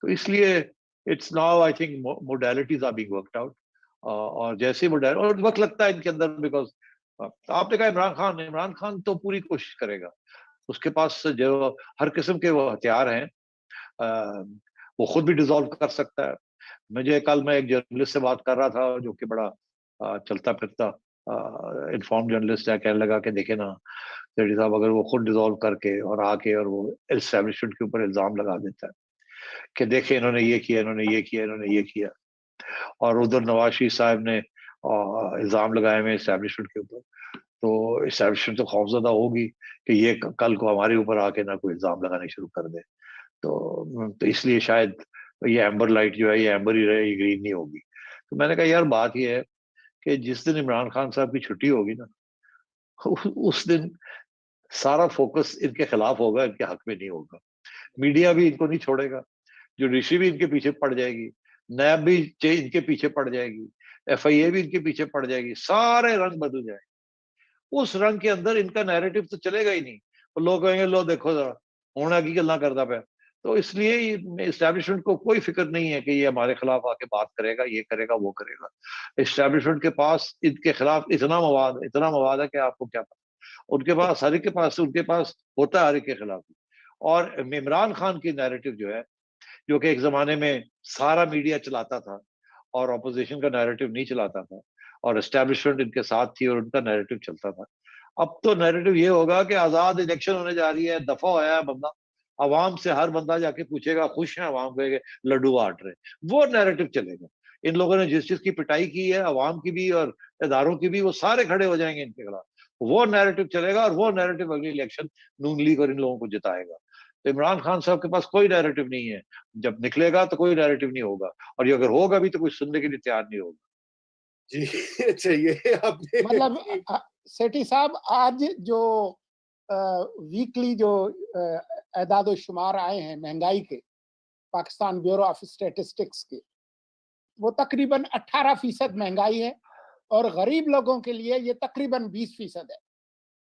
तो इसलिए it's now I think modalities are being worked out. और जैसे मोडाल, और वक्त लगता है इनके अंदर, बिकॉज आपने कहा इमरान खान तो पूरी कोशिश करेगा, उसके पास जो हर किस्म के वो हथियार हैं, वो खुद भी डिसॉल्व कर सकता है। मैं एक जर्नलिस्ट से बात कर रहा था जो कि बड़ा चलता फिरता इन्फॉर्म जर्नलिस्ट है, कहने लगा कि देखे ना रेड्डी साहब, अगर वो खुद डिसॉल्व करके और आके और वो एस्टेब्लिशमेंट के ऊपर इल्जाम लगा देता है कि देखे इन्होंने ये किया, इन्होंने ये किया, इन्होंने ये किया, और उधर नवाज शरीफ साहब ने इल्जाम लगाए हुए एस्टेब्लिशमेंट के ऊपर, तो एस्टेब्लिशमेंट तो खौफजदा होगी कि ये कल को हमारे ऊपर आके ना कोई इल्जाम लगाने शुरू कर दे। तो इसलिए शायद ये एम्बर लाइट जो है ये एम्बर ही रहे, ग्रीन नहीं होगी। तो मैंने कहा यार बात ये है कि जिस दिन इमरान खान साहब की छुट्टी होगी ना, उस दिन सारा फोकस इनके खिलाफ होगा, इनके हक में नहीं होगा। मीडिया भी इनको नहीं छोड़ेगा, जुडिशरी भी इनके पीछे पड़ जाएगी, नैब भी इनके पीछे पड़ जाएगी, एफआईए भी इनके पीछे पड़ जाएगी, सारे रंग बदल जाएंगे। उस रंग के अंदर इनका नैरेटिव तो चलेगा ही नहीं, तो लोग कहेंगे लो देखो जरा होना की गल्ला करता पाया। तो इसलिए इस्टेब्लिशमेंट को कोई फिक्र नहीं है कि ये हमारे खिलाफ आके बात करेगा, ये करेगा, वो करेगा। इस्टेब्लिशमेंट के पास इनके खिलाफ इतना मवाद है कि आपको क्या पता। उनके पास हर एक के पास उनके पास होता है हर एक के खिलाफ। और इमरान खान की नैरेटिव जो है, जो कि एक जमाने में सारा मीडिया चलाता था और ऑपोजिशन का नैरेटिव नहीं चलाता था, और एस्टेब्लिशमेंट इनके साथ थी और उनका नैरेटिव चलता था। अब तो नैरेटिव ये होगा कि आजाद इलेक्शन होने जा रही है, दफा होया है बंदा, अवाम से हर बंदा जाके पूछेगा खुश है अवाम कहेगा लड्डू बांट रहे, वो नैरेटिव चलेगा। इन लोगों ने जिस चीज की पिटाई की है अवाम की भी और इदारों की भी, वो सारे खड़े हो जाएंगे इनके खिलाफ, वो नैरेटिव चलेगा, और वो नैरेटिव अगली इलेक्शन नून लीग और इन लोगों को जिताएगा। तो इमरान खान साहब के पास कोई नैरेटिव नहीं है, जब निकलेगा तो कोई नैरेटिव नहीं होगा, और ये अगर होगा भी तो कुछ सुनने के लिए तैयार नहीं होगा। जी, अच्छा ये आपने मतलब सेठी साहब, आज जो वीकली जो एदाद शुमार आए हैं महंगाई के, पाकिस्तान ब्यूरो ऑफ स्टैटिस्टिक्स के, वो तकरीबन 18% महंगाई है, और गरीब लोगों के लिए ये तकरीबन 20% है।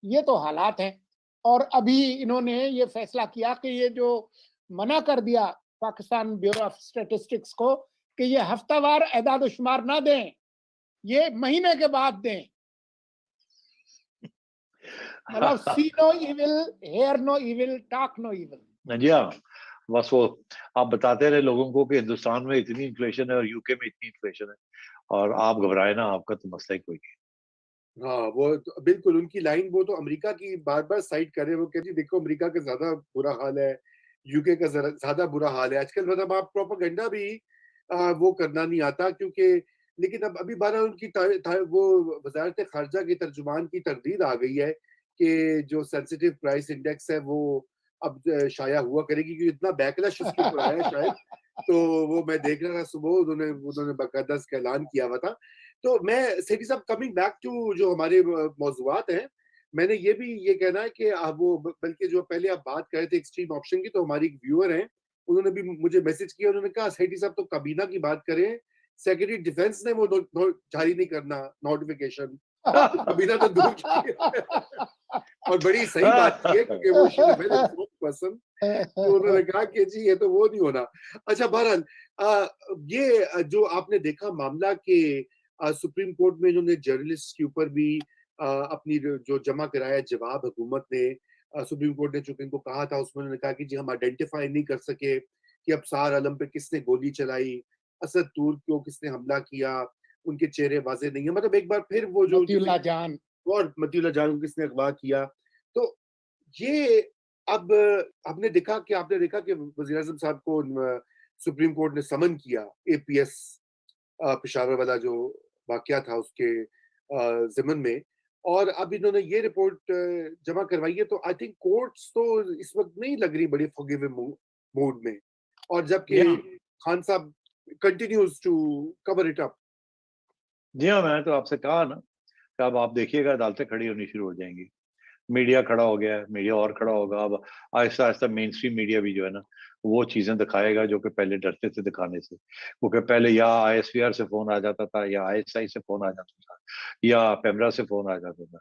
ये तो हालात हैं। और अभी इन्होंने ये फैसला किया कि ये जो मना कर दिया पाकिस्तान ब्यूरो ऑफ स्टैटिस्टिक्स को कि ये हफ्तावार एदाद शुमार ना दें, ये महीने के बाद दें। मतलब see no evil, hear no evil, talk no evil. जी हाँ, बस वो आप बताते रहे लोगों को कि हिंदुस्तान में इतनी इन्फ्लेशन है और यूके में इतनी इन्फ्लेशन है, और आप घबराए ना, आपका तो मसला ही कोई नहीं। हाँ, वो तो बिल्कुल उनकी लाइन, वो तो अमेरिका की बार-बार साइड कर रहे हैं। वो कह जी देखो अमेरिका का ज़्यादा बुरा हाल है, यूके का ज़रा ज़्यादा बुरा हाल है। आजकल मतलब आप प्रोपेगेंडा भी वो करना नहीं आता, क्योंकि लेकिन अब अभी बहरहाल उनकी वो वज़ारत ख़ारिजा के तर्जुमान की तरदीद आ गई है कि जो सेंसिटिव प्राइस इंडेक्स है वो अब शाया हुआ करेगी, क्योंकि इतना बैकलैश उसके ऊपर आया है शायद। तो वो मैं देख रहा था सुबह, उन्होंने उन्होंने बाकायदा इसका ऐलान किया हुआ था। तो मैं सेठी साहब, कमिंग बैक टू जो हमारे मौज़ूआत हैं, मैंने ये भी ये कहना है कि वो बल्कि जो पहले आप बात कर रहे थे एक्सट्रीम ऑप्शन की, तो हमारी एक व्यूअर हैं, उन्होंने भी मुझे मैसेज किया, उन्होंने कहा सेठी साहब तो काबीना की बात करें, सेक्रेटरी डिफेंस ने वो जारी नहीं करना नोटिफिकेशन, काबीना तो दूर की और बड़ी सही बात की है, क्योंकि वो she is a very informed person. तो उन्होंने कहा कि जी ये तो वो नहीं होना। अच्छा बहरहाल ये जो आपने देखा मामला के सुप्रीम कोर्ट में इन्होंने जर्नलिस्ट के ऊपर भी अपनी जो जमा कराया जवाब हुकूमत ने, सुप्रीम कोर्ट ने चूंकि इनको कहा था, उसमें उन्होंने कहा कि जी हम आइडेंटिफाई नहीं कर सके कि अबसार आलम पे किसने गोली चलाई, असद तूर को किसने हमला किया, उनके चेहरे वाजे नहीं है। मतलब एक बार फिर वो जो मतीउल्लाह जान और मतीउल्लाह जान को किसने अगवा किया। तो ये अब आपने देखा कि वज़ीर आज़म साहब को सुप्रीम कोर्ट ने समन किया, एपीएस पेशावर वाला जो वाक़या था उसके ज़िमन में, और अब इन्होंने ये रिपोर्ट जमा करवाई है। तो आई थिंक कोर्ट्स तो इस वक़्त नहीं लग रही बड़ी फॉरगिविंग मूड में, और जबकि जी हाँ, खान साहब continues to cover it up. जी हाँ, मैंने तो आपसे कहा ना कि अब आप देखिएगा अदालतें खड़ी होनी शुरू हो जाएंगी, मीडिया खड़ा हो गया है, मीडिया और खड़ा होगा। अब Aahista Aahista main stream media भी जो है ना, वो चीजें दिखाएगा जो कि पहले डरते थे दिखाने से, क्योंकि पहले या आईएसपीआर से फोन आ जाता था, या आईएसआई से फोन आ जाता था, या पेमरा से फोन आ जाता था।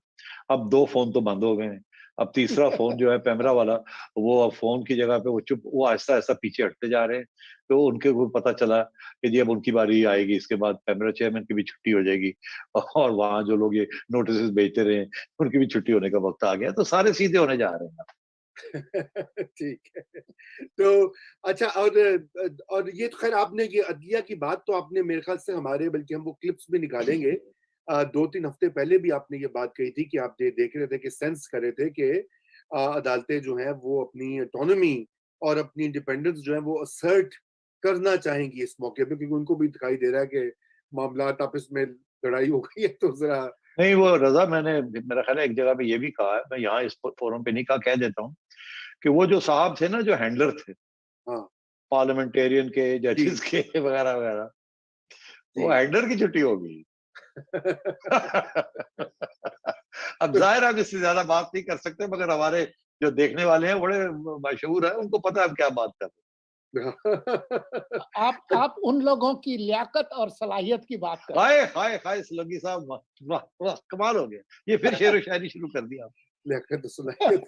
अब दो फोन तो बंद हो गए हैं। अब तीसरा फोन जो है पेमरा वाला, वो अब फोन की जगह पे वो आहिस्ता आहिस्ता पीछे हटते जा रहे हैं। तो उनके को पता चला कि जी अब उनकी बारी आएगी, इसके बाद पेमरा चेयरमैन की भी छुट्टी हो जाएगी, और वहां जो लोग ये नोटिस भेजते रहे उनकी भी छुट्टी होने का वक्त आ गया। तो सारे सीधे होने जा रहे हैं। ठीक है। तो अच्छा, और ये तो खैर आपने ये अदलिया की बात तो आपने मेरे ख्याल से हमारे, बल्कि हम वो क्लिप्स भी निकालेंगे। 2-3 हफ्ते पहले भी आपने ये बात कही थी कि आप देख रहे थे कि सेंस कर रहे थे कि अदालतें जो हैं वो अपनी ऑटोनॉमी और अपनी इंडिपेंडेंस जो है वो असर्ट करना चाहेंगी इस मौके पे, क्योंकि उनको भी दिखाई दे रहा है कि मामलात आपस में लड़ाई हो गई है, तो ज़रा नहीं, वो रजा, मैंने मेरा ख्याल है एक जगह पे ये भी कहा है, मैं यहाँ इस फोरम पे नहीं कहा, कह देता हूँ कि वो जो साहब थे ना, जो हैंडलर थे हाँ, पार्लियामेंटेरियन के, जी, जजेस के वगैरह वगैरह, वो जी। हैंडलर की छुट्टी होगी। अब जाहिर है हम इससे ज्यादा बात नहीं कर सकते, मगर हमारे जो देखने वाले हैं बड़े मशहूर है, उनको पता है हम क्या बात कर रहे आप उन लोगों की लियाकत और सलाहियत की बात कर हैं। रहे हाय हाय हाय सोलंकी साहब, वाह वाह वाह, कमाल हो गया, ये फिर शेर व शायरी शुरू कर दिया लियाकत सलाहियत।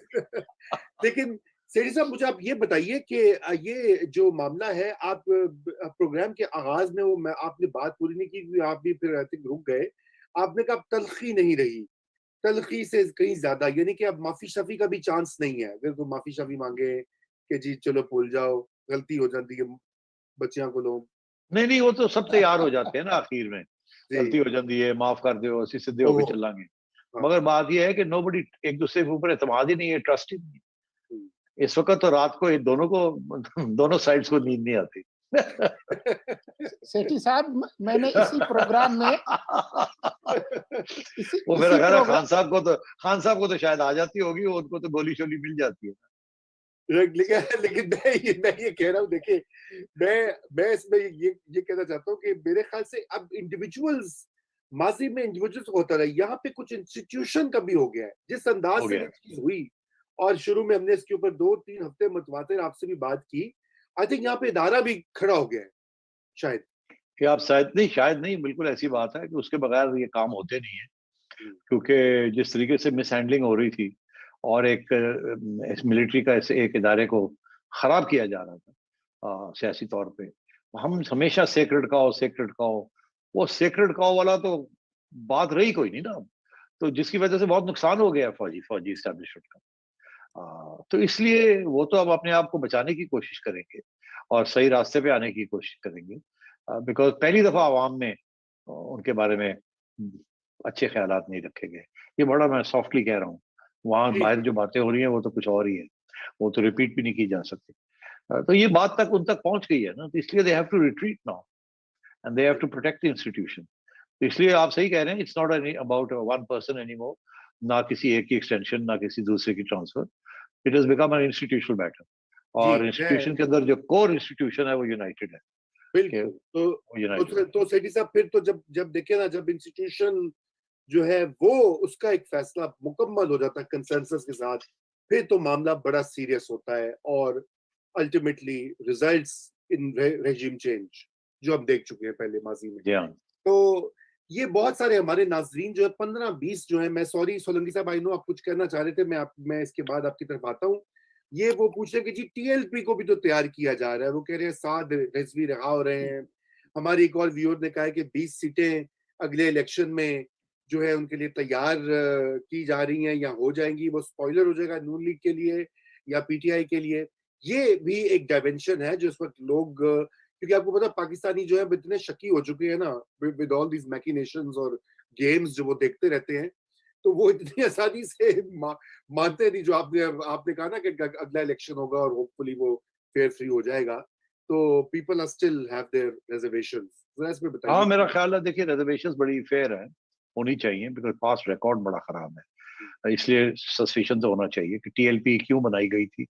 लेकिन सेठी साहब, मुझे आप ये बताइए कि ये जो मामला है, आप प्रोग्राम के आगाज में वो मैं आपने बात पूरी नहीं की, क्योंकि आप भी फिर आई थिंक रुक गए। आपने कहा अब तलखी नहीं रही, तलखी से कहीं ज्यादा, यानी कि अब माफी शफी का भी चांस नहीं है। अगर कोई माफी शफी मांगे कि जी चलो भूल जाओ, गलती हो जाती है बच्चियां को लोग। नहीं नहीं, वो तो सब तैयार हो जाते हैं ना आखिर में, गलती जी। हो जाती है, माफ कर दो, असि सीधे होके ओह। चलांगे। हाँ। मगर बात यह है कि नोबडी एक दूसरे के ऊपर एतमाद ही नहीं है, ट्रस्ट ही नहीं है। हम्म। इस वक्त तो रात को इन दोनों को दोनों साइड्स को नींद नहीं आती। हैं। सेठी साहब, मैंने इसी प्रोग्राम में इसी वो मेरा इसी ख्याल है प्रोग्राम खान साहब को तो शायद आ जाती होगी, उनको तो गोली शोली मिल जाती है। लेकिन लेकिन मैं ये कह रहा हूँ, देखिए मैं इसमें ये कहना चाहता हूँ कि मेरे ख्याल से अब इंडिविजुअल्स, माजी में इंडिविजुअल्स होता रहा, यहाँ पे कुछ इंस्टीट्यूशन का भी हो गया है, जिस अंदाज हो से गया ये है। चीज हुई। और शुरू में हमने इसके ऊपर 2-3 हफ्ते मुतवातिर आपसे भी बात की। आई थिंक यहाँ पे इदारा भी खड़ा हो गया है शायद। कि आप शायद नहीं, बिल्कुल ऐसी बात है कि उसके बगैर ये काम होते नहीं है। हम्म। क्योंकि जिस तरीके से मिसहैंडलिंग हो रही थी, और एक इस मिलिट्री का ऐसे एक इदारे को खराब किया जा रहा था सियासी तौर पे, हम हमेशा सेक्रेड काओ, वो सेक्रेड काओ वाला तो बात रही कोई नहीं ना। तो जिसकी वजह से बहुत नुकसान हो गया फौजी फौजी इस्टेब्लिशमेंट का। तो इसलिए वो तो अब अपने आप को बचाने की कोशिश करेंगे और सही रास्ते पे आने की कोशिश करेंगे, बिकॉज पहली दफा आवाम में उनके बारे में अच्छे ख्यालात नहीं रखे गए। ये बड़ा मैं सॉफ्टली कह रहा हूँ, वहां जी, बाहर जी। जो बातें हो रही हैं वो तो कुछ और ही है, वो तो रिपीट भी नहीं की जा सकती। तो ये बात तक उन तक पहुंच गई है ना, तो इसलिए they have to retreat now and they have to protect the institution. तो इसलिए आप सही कह रहे हैं, it's not about one person any more, ना किसी एक की एक्सटेंशन ना किसी दूसरे की transfer. It has become an institutional matter, जी, और मैं इंस्टीट्यूशन के अंदर जो कोर इंस्टीट्यूशन है वो यूनाइटेड है, कि बिल्कुल। वो यूनाइटेड है। तो सेठी साहब, फिर तो जब जब देखिए ना, जब इंस्टीट्यूशन जो है वो उसका एक फैसला मुकम्मल हो जाता है कंसेंसस के साथ, फिर तो मामला बड़ा सीरियस होता है और ultimately results in regime change, जो हम देख चुके हैं पहले माजी में। जी हाँ। तो ये बहुत सारे हमारे नाजरीन जो है 15-20 जो है, मैं सॉरी सोलंकी साहब, आई नो आप कुछ कहना चाह रहे थे, मैं इसके बाद आपकी तरफ आता हूँ। ये वो पूछ रहे कि जी टीएलपी को भी तो तैयार किया जा रहा है, वो कह रहे हैं 7 रिजवी रहा हो रहे हैं। हमारी एक और व्यूअर ने कहा है कि 20 सीटें अगले इलेक्शन में जो है उनके लिए तैयार की जा रही हैं या हो जाएंगी, वो स्पॉइलर हो जाएगा नून लीग के लिए या पीटीआई के लिए। ये भी एक डायमेंशन है जो इस वक्त लोग क्योंकि आपको पता है पाकिस्तानी जो है अब इतने शकी हो चुके हैं ना विद ऑल दीज मैकिनेशंस और गेम्स जो वो देखते रहते हैं, तो वो इतनी आसानी से मानते नहीं। जो आपने आपने कहा ना कि अगला इलेक्शन होगा और होपफुली वो फेयर फ्री हो जाएगा, तो people are still have their reservations. जरा इसमें हाँ, बताइए। मेरा ख्याल है, देखिए रिजर्वेशन बड़ी फेयर है, होनी चाहिए, बिकॉज पास्ट रिकॉर्ड बड़ा खराब है। इसलिए सस्पिशन तो होना चाहिए कि टीएलपी क्यों बनाई गई थी,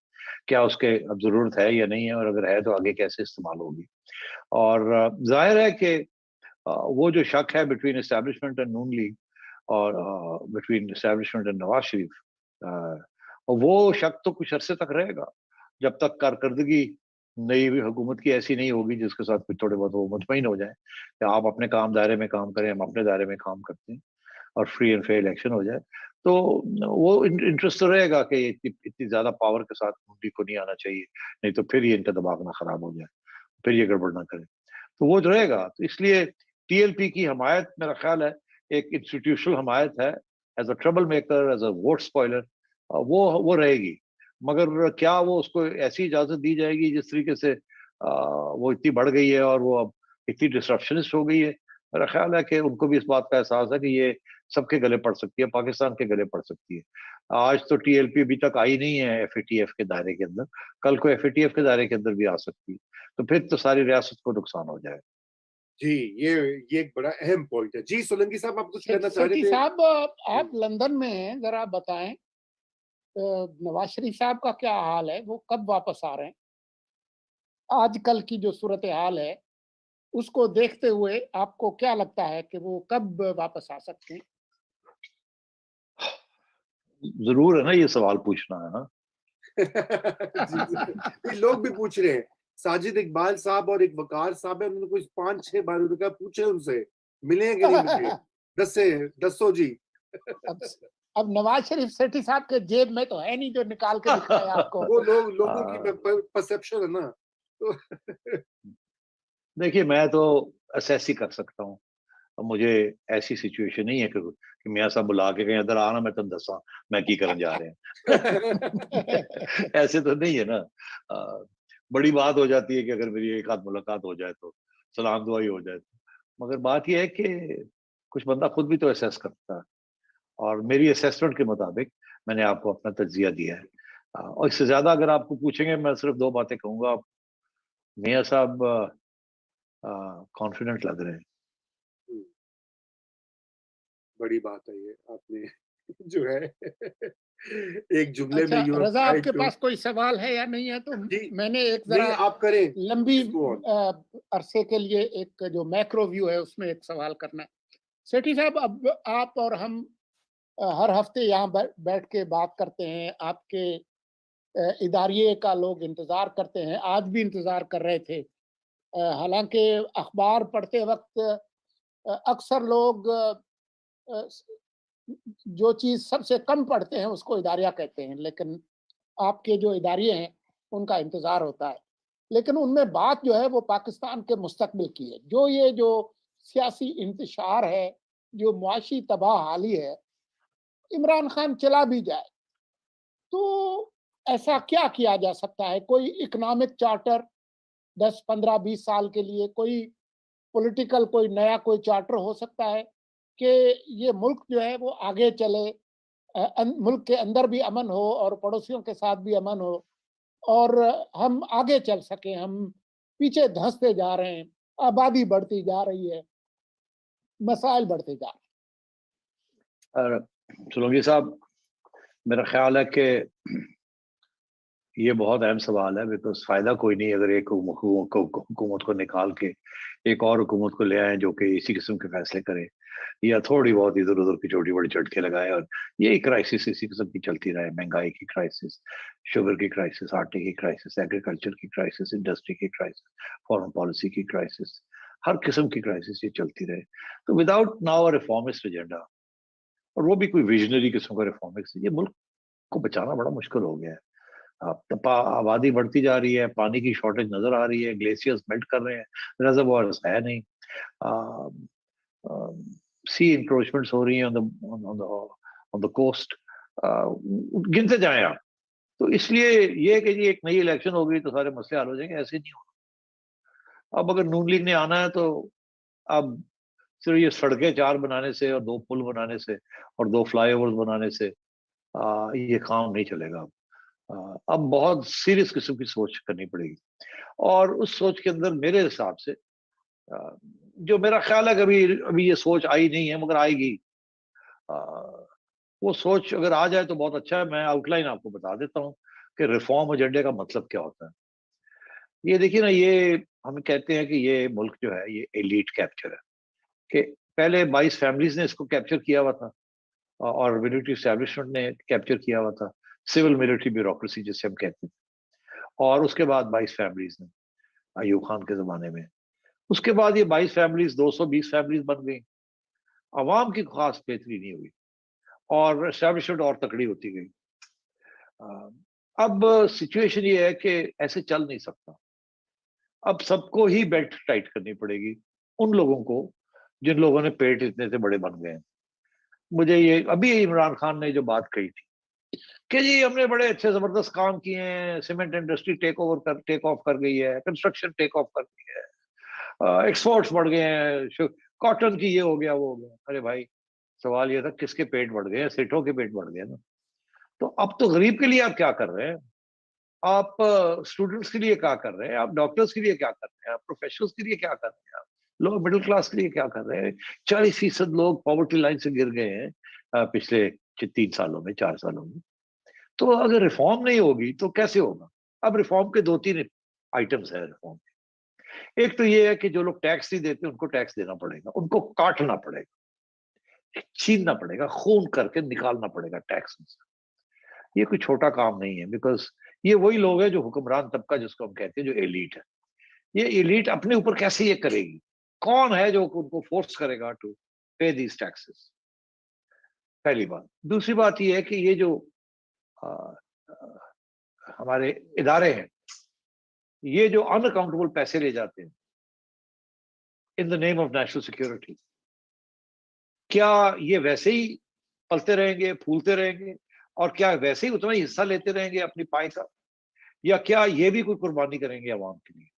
क्या उसके अब जरूरत है या नहीं है, और अगर है तो आगे कैसे इस्तेमाल होगी। और जाहिर है कि वो जो शक है between establishment and Noon league, और between establishment and Nawaz Sharif, वो शक तो कुछ अरसे तक रहेगा, जब तक कारकर्दगी नई हुकूमत की ऐसी नहीं होगी जिसके साथ कुछ थोड़े बहुत वो मुतमईन हो जाए कि आप अपने काम दायरे में काम करें, हम अपने दायरे में काम करते हैं, और फ्री एंड फेयर इलेक्शन हो जाए। तो वो इंटरेस्ट तो रहेगा कि इतनी इतनी ज्यादा पावर के साथ मुंडी को नहीं आना चाहिए, नहीं तो फिर ये इनका दिमाग ना खराब हो जाए, फिर ये गड़बड़ ना करे। तो वो जो रहेगा, तो इसलिए टीएलपी की हमायत मेरा ख्याल है एक इंस्टीट्यूशनल हमायत है, as a troublemaker, as a vote spoiler, वो रहेगी। मगर क्या वो उसको ऐसी इजाजत दी जाएगी जिस तरीके से वो इतनी बढ़ गई है और वो अब इतनी डिस्ट्रप्शनिस्ट हो गई है? मेरा ख्याल है कि उनको भी इस बात का एहसास है कि ये सबके गले पड़ सकती है, पाकिस्तान के गले पड़ सकती है। आज तो टीएलपी अभी तक आई नहीं है एफएटीएफ के दायरे के अंदर, कल को एफएटीएफ के दायरे के अंदर भी आ सकती है, तो फिर तो सारी रियासत को नुकसान हो जाएगा। जी, ये एक बड़ा अहम पॉइंट है। जी सोलंकी साहब, आप कुछ कहना चाह रहे सेठी थे? साहब, हम्म। आप लंदन में हैं, जरा बताएं नवाज शरीफ साहब का क्या हाल है, वो कब वापस आ रहे हैं? आजकल की जो सूरत हाल है उसको देखते हुए आपको क्या लगता है कि वो कब वापस आ सकते हैं? जरूर है ना, ये सवाल पूछना है ना। जी, जी। ये लोग भी पूछ रहे हैं। साजिद इकबाल साहब और एक वकार साहब है, उन्होंने कुछ 5-6 बार उन्होंने कहा पूछे उनसे, मिले हैं कि नहीं मिले? दसे दसो जी। अब अब नवाज शरीफ सेठी साहब के जेब में तो है नहीं जो निकाल के दिखाए आपको। वो लोगों की आ, परसेप्शन है ना। तो देखिए, मैं तो असेस ही कर सकता हूँ। अब मुझे ऐसी सिचुएशन नहीं है कि मियाँ साहब बुला के कहीं इधर आना, मैं तुम दसा मैं की करन जा रहे हैं। ऐसे तो नहीं है ना। आ, बड़ी बात हो जाती है कि अगर मेरी एक आध मुलाकात हो जाए तो सलाम दुआई हो जाए तो। मगर बात यह है कि कुछ बंदा खुद भी तो असेस करता है, और मेरी असेसमेंट के मुताबिक मैंने आपको अपना तज्जिया दिया है। और इससे ज्यादा अगर आपको पूछेंगे, मैं सिर्फ दो बातें कहूंगा। मियाँ साहब कॉन्फिडेंट लग रहे हैं। बड़ी बात है ये, आपने जो है एक जुमले में अच्छा यू हैव रजा, ट्राइड आपके टू। पास कोई सवाल है या नहीं है? तो जी, मैंने एक नहीं जरा आप करें, लंबी प्लीज गो ऑन। अरसे के लिए एक जो मैक्रो व्यू है उसमें एक सवाल करना है। सेठी साहब, अब आप और हम हर हफ्ते यहाँ बैठ के बात करते हैं, आपके इदारिये का लोग इंतजार करते हैं, आज भी इंतजार कर रहे थे। हालांकि अखबार पढ़ते वक्त अक्सर लोग जो चीज सबसे कम पढ़ते हैं उसको इदारिया कहते हैं, लेकिन आपके जो इदारिये हैं उनका इंतजार होता है। लेकिन उनमें बात जो है वो पाकिस्तान के मुस्तकबिल की है। जो ये जो सियासी इंतशार है, जो मुआशी तबाह हाली है, इमरान खान चला भी जाए तो ऐसा क्या किया जा सकता है? कोई इकोनॉमिक चार्टर 10, 15, 20 साल के लिए, कोई पॉलिटिकल कोई नया कोई चार्टर हो सकता है कि ये मुल्क जो है वो आगे चले, मुल्क के अंदर भी अमन हो और पड़ोसियों के साथ भी अमन हो और हम आगे चल सकें। हम पीछे धंसते जा रहे हैं, आबादी बढ़ती जा रही है, मसाइल बढ़ते जा और सोलंकी साहब, मेरा ख्याल है कि ये बहुत अहम सवाल है, बिकॉज फायदा कोई नहीं अगर एक हुकूमत को निकाल के एक और हुकूमत को ले आए जो कि इसी किस्म के फैसले करे या थोड़ी बहुत इधर उधर की छोटी बड़ी झटके लगाए और यही क्राइसिस इसी किस्म की चलती रहे। महंगाई की क्राइसिस, शुगर की क्राइसिस, आटे की क्राइसिस, एग्रीकल्चर की क्राइसिस, इंडस्ट्री की क्राइसिस, फॉरेन पॉलिसी की क्राइसिस, हर किस्म की क्राइसिस ये चलती रहे। तो विदाउट नाउ रिफॉर्मिस्ट एजेंडा, और वो भी कोई विजनरी किस्म का रिफॉर्मिस्ट, ये मुल्क को बचाना बड़ा मुश्किल हो गया है। आबादी बढ़ती जा रही है, पानी की शॉर्टेज नजर आ रही है, ग्लेशियर्स मेल्ट कर रहे हैं, रिजर्वोयर्स है नहीं, सी इंक्रोचमेंट्स हो रही हैं ऑन द कोस्ट, गिनते जाएं आप। तो इसलिए ये कि जी एक नई इलेक्शन हो गई तो सारे मसले हल हो जाएंगे, ऐसे नहीं होगा। अब अगर नून लीग ने आना है तो अब सिर्फ ये सड़कें 4 बनाने से और 2 पुल बनाने से और 2 फ्लाईओवर्स बनाने से ये काम नहीं चलेगा। अब बहुत सीरियस किस्म की सोच करनी पड़ेगी, और उस सोच के अंदर मेरे हिसाब से जो मेरा ख्याल है कि अभी ये सोच आई नहीं है मगर आएगी। वो सोच अगर आ जाए तो बहुत अच्छा है। मैं आउटलाइन आपको बता देता हूँ कि रिफॉर्म एजेंडे का मतलब क्या होता है। ये देखिए ना, ये हम कहते हैं कि ये मुल्क जो है ये एलीट कैप्चर है, कि पहले 22 फैमिलीज ने इसको कैप्चर किया हुआ था और मिलिट्री एस्टेब्लिशमेंट ने कैप्चर किया हुआ था, सिविल मिलिट्री ब्यूरोक्रेसी जिसे हम कहते हैं। और उसके बाद 22 फैमिलीज ने अयूब खान के जमाने में, उसके बाद ये 22 फैमिलीज 220 फैमिलीज बन गई। अवाम की खास बेहतरी नहीं हुई और एस्टेब्लिशमेंट और तकड़ी होती गई। अब सिचुएशन ये है कि ऐसे चल नहीं सकता। अब सबको ही बेल्ट टाइट करनी पड़ेगी, उन लोगों को जिन लोगों ने पेट इतने से बड़े बन गए। मुझे ये अभी इमरान खान ने जो बात कही थी कि जी हमने बड़े अच्छे जबरदस्त काम किए हैं, सीमेंट इंडस्ट्री टेक ऑफ कर गई है, कंस्ट्रक्शन टेक ऑफ कर गई है, एक्सपोर्ट्स बढ़ गए हैं, कॉटन की ये हो गया वो हो गया। अरे भाई, सवाल ये था किसके पेट बढ़ गए? सेठों के पेट बढ़ गए ना। तो अब तो गरीब के लिए आप क्या कर रहे हैं? आप स्टूडेंट्स के लिए क्या कर रहे हैं? आप डॉक्टर्स के लिए क्या कर रहे हैं? आप प्रोफेशनल्स के लिए क्या कर रहे हैं? आप लोअर मिडिल क्लास के लिए क्या कर रहे हैं? 40% लोग पॉवर्टी लाइन से गिर गए हैं पिछले 3 सालों में, 4 सालों में। तो अगर रिफॉर्म नहीं होगी तो कैसे होगा? अब रिफॉर्म के 2-3 आइटम्स है रिफॉर्म के। एक तो ये है कि जो लोग टैक्स नहीं देते उनको टैक्स देना पड़ेगा, उनको काटना पड़ेगा, छीनना पड़ेगा, खून करके निकालना पड़ेगा टैक्स में से। ये कोई छोटा काम नहीं है, बिकॉज ये वही लोग हैं जो हुक्मरान तबका जिसको हम कहते हैं, जो एलीट है। ये एलीट अपने ऊपर कैसे ये करेगी? कौन है जो उनको फोर्स करेगा टू पे दीज टैक्सेस? पहली बात। दूसरी बात ये है कि ये जो आ, आ, हमारे इदारे हैं, ये जो अनअकाउंटेबल पैसे ले जाते हैं in the name of national security, क्या ये वैसे ही पलते रहेंगे, फूलते रहेंगे, और क्या वैसे ही उतना ही हिस्सा लेते रहेंगे अपनी पाई का, या क्या ये भी कोई कुर्बानी करेंगे अवाम के लिए?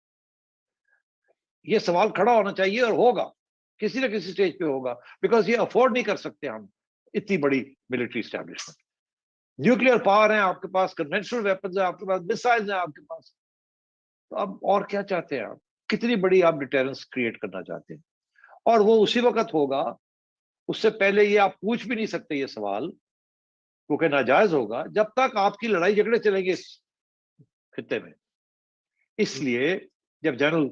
ये सवाल खड़ा होना चाहिए और होगा, किसी ना किसी स्टेज पे होगा, बिकॉज ये अफोर्ड नहीं कर सकते हम इतनी बड़ी मिलिट्री स्टैब्लिशमेंट। न्यूक्लियर पावर है आपके पास, कन्वेंशनल वेपन्स है आपके पास, मिसाइल्स है आपके पास। तो अब और क्या चाहते हैं आप? कितनी बड़ी आप डिटेरेंस क्रिएट करना चाहते हैं? और वो उसी वक्त होगा, उससे पहले ये आप पूछ भी नहीं सकते ये सवाल, क्योंकि नाजायज होगा जब तक आपकी लड़ाई झगड़े चलेंगे इस खित्ते में। इसलिए जब जनरल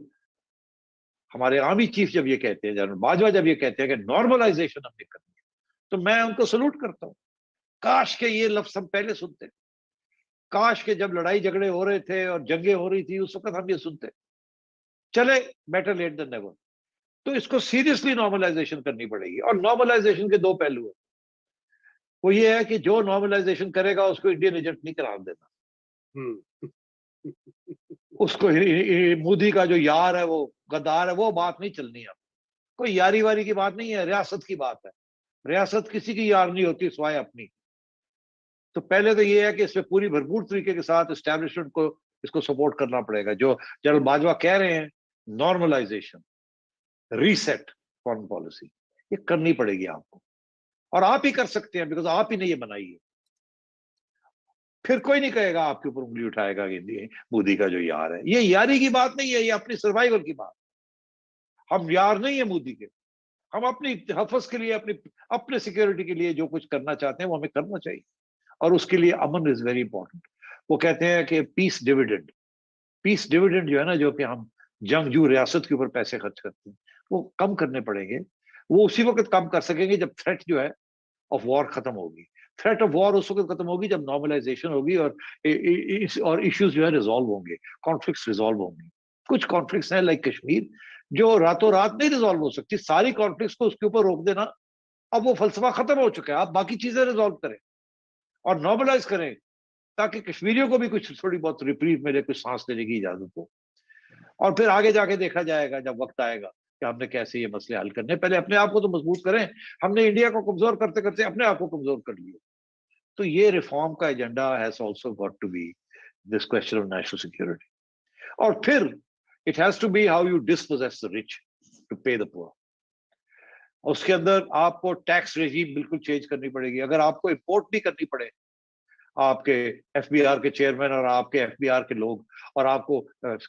हमारे आर्मी चीफ जब ये कहते हैं, जनरल बाजवा जब ये कहते हैं कि नॉर्मलाइजेशन हमने करनी है, तो मैं उनको सलूट करता हूं। काश के ये लफ्ज हम पहले सुनते, काश के जब लड़ाई झगड़े हो रहे थे और जंगें हो रही थी उस वक्त हम ये सुनते। चले, बेटर लेट देन नेवर। तो इसको सीरियसली नॉर्मलाइजेशन करनी पड़ेगी, और नॉर्मलाइजेशन के 2 पहलू है। वो ये है कि जो नॉर्मलाइजेशन करेगा उसको इंडियन एजेंट नहीं करार देना, उसको मोदी का जो यार है, वो गद्दार है, वो बात नहीं चलनी है। कोई यारी वारी की बात नहीं है, रियासत की बात है। रियासत किसी की यार नहीं होती सिवाय अपनी। तो पहले तो ये है कि इसमें पूरी भरपूर तरीके के साथ एस्टैब्लिशमेंट को इसको सपोर्ट करना पड़ेगा। जो जनरल बाजवा कह रहे हैं, नॉर्मलाइजेशन, रीसेट फॉरेन पॉलिसी, ये करनी पड़ेगी आपको, और आप ही कर सकते हैं, बिकॉज आप ही ने ये बनाई है। फिर कोई नहीं कहेगा, आपके ऊपर उंगली उठाएगा कि मोदी का जो यार है। ये यारी की बात नहीं है, ये अपनी सर्वाइवल की बात। हम यार नहीं है मोदी के, हम अपनी हफज के लिए, अपने सिक्योरिटी के लिए जो कुछ करना चाहते हैं वो हमें करना चाहिए, और उसके लिए अमन इज वेरी इंपॉर्टेंट। वो कहते हैं कि पीस डिविडेंड जो है ना, जो कि हम जंगजू रियासत के ऊपर पैसे खर्च करते हैं, वो कम करने पड़ेंगे। वो उसी वक्त कम कर सकेंगे जब थ्रेट जो है ऑफ वॉर खत्म होगी। थ्रेट ऑफ वॉर उस वक्त खत्म होगी जब नॉर्मलाइजेशन होगी और इश्यूज जो है रिजॉल्व होंगे, कॉन्फ्लिक्ट्स रिजॉल्व होंगे। कुछ कॉन्फ्लिक्ट्स हैं लाइक कश्मीर, जो रातों रात नहीं रिजॉल्व हो सकती। सारी कॉन्फ्लिक्ट्स को उसके ऊपर रोक देना, अब वो फलसफा खत्म हो चुका है। आप बाकी चीजें रिजॉल्व करें और नॉर्मलाइज करें, ताकि कश्मीरियों को भी कुछ थोड़ी बहुत रिप्रीव मिले, कुछ सांस लेने की इजाजत हो। और फिर आगे जाके देखा जाएगा जब वक्त आएगा कि हमने कैसे ये मसले हल करने। पहले अपने आप को तो मजबूत करें। हमने इंडिया को कमजोर करते करते अपने आप को कमजोर कर लिया। तो ये रिफॉर्म का agenda has also got to be this question of national security. और फिर it has to be how you disposes the rich to pay the poor. उसके अंदर आपको टैक्स रेजीम बिल्कुल चेंज करनी पड़ेगी। अगर आपको इंपोर्ट भी करनी पड़े, आपके एफबीआर के चेयरमैन और आपके एफबीआर के लोग, और आपको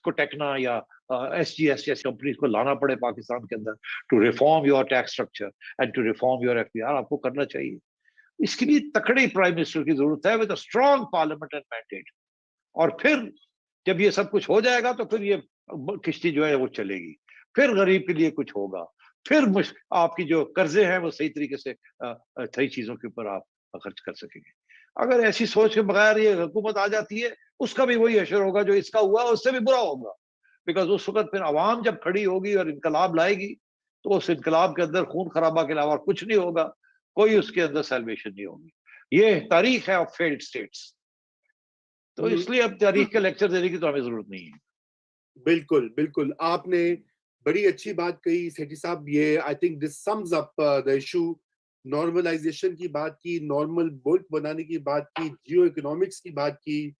कोटेक्ना या एसजीएस जैसी कंपनीज को लाना पड़े पाकिस्तान के अंदर to reform your tax structure and to reform your FBR, आपको करना चाहिए। इसके लिए तकड़े प्राइम मिनिस्टर की जरूरत है with a strong parliament and mandate. और फिर जब ये सब कुछ हो जाएगा तो फिर ये किश्ती जो है वो चलेगी, फिर गरीब के लिए कुछ होगा, फिर आपकी जो कर्जे हैं वो सही तरीके से सही चीजों के ऊपर आप खर्च कर सकेंगे। अगर ऐसी सोच के बगैर ये हुकूमत आ जाती है, उसका भी वही असर होगा जो इसका हुआ, उससे भी बुरा होगा। बिकॉज उस वक्त फिर आवाम जब खड़ी होगी और इनकलाब लाएगी, तो उस इनकलाब के अंदर खून खराबा के अलावा कुछ नहीं होगा, कोई उसके अंदर सेलिब्रेशन नहीं होगी। ये तारीख है ऑफ फेल्ड स्टेट्स। तो इसलिए अब तारीख के लेक्चर देने की तो हमें जरूरत नहीं है। बिल्कुल, बिल्कुल, आपने बड़ी अच्छी बात कही सेठी साहब। ये I think this sums up the issue. Normalisation की बात की, नॉर्मल मुल्क बनाने की बात की, जियो इकोनॉमिक्स की बात की।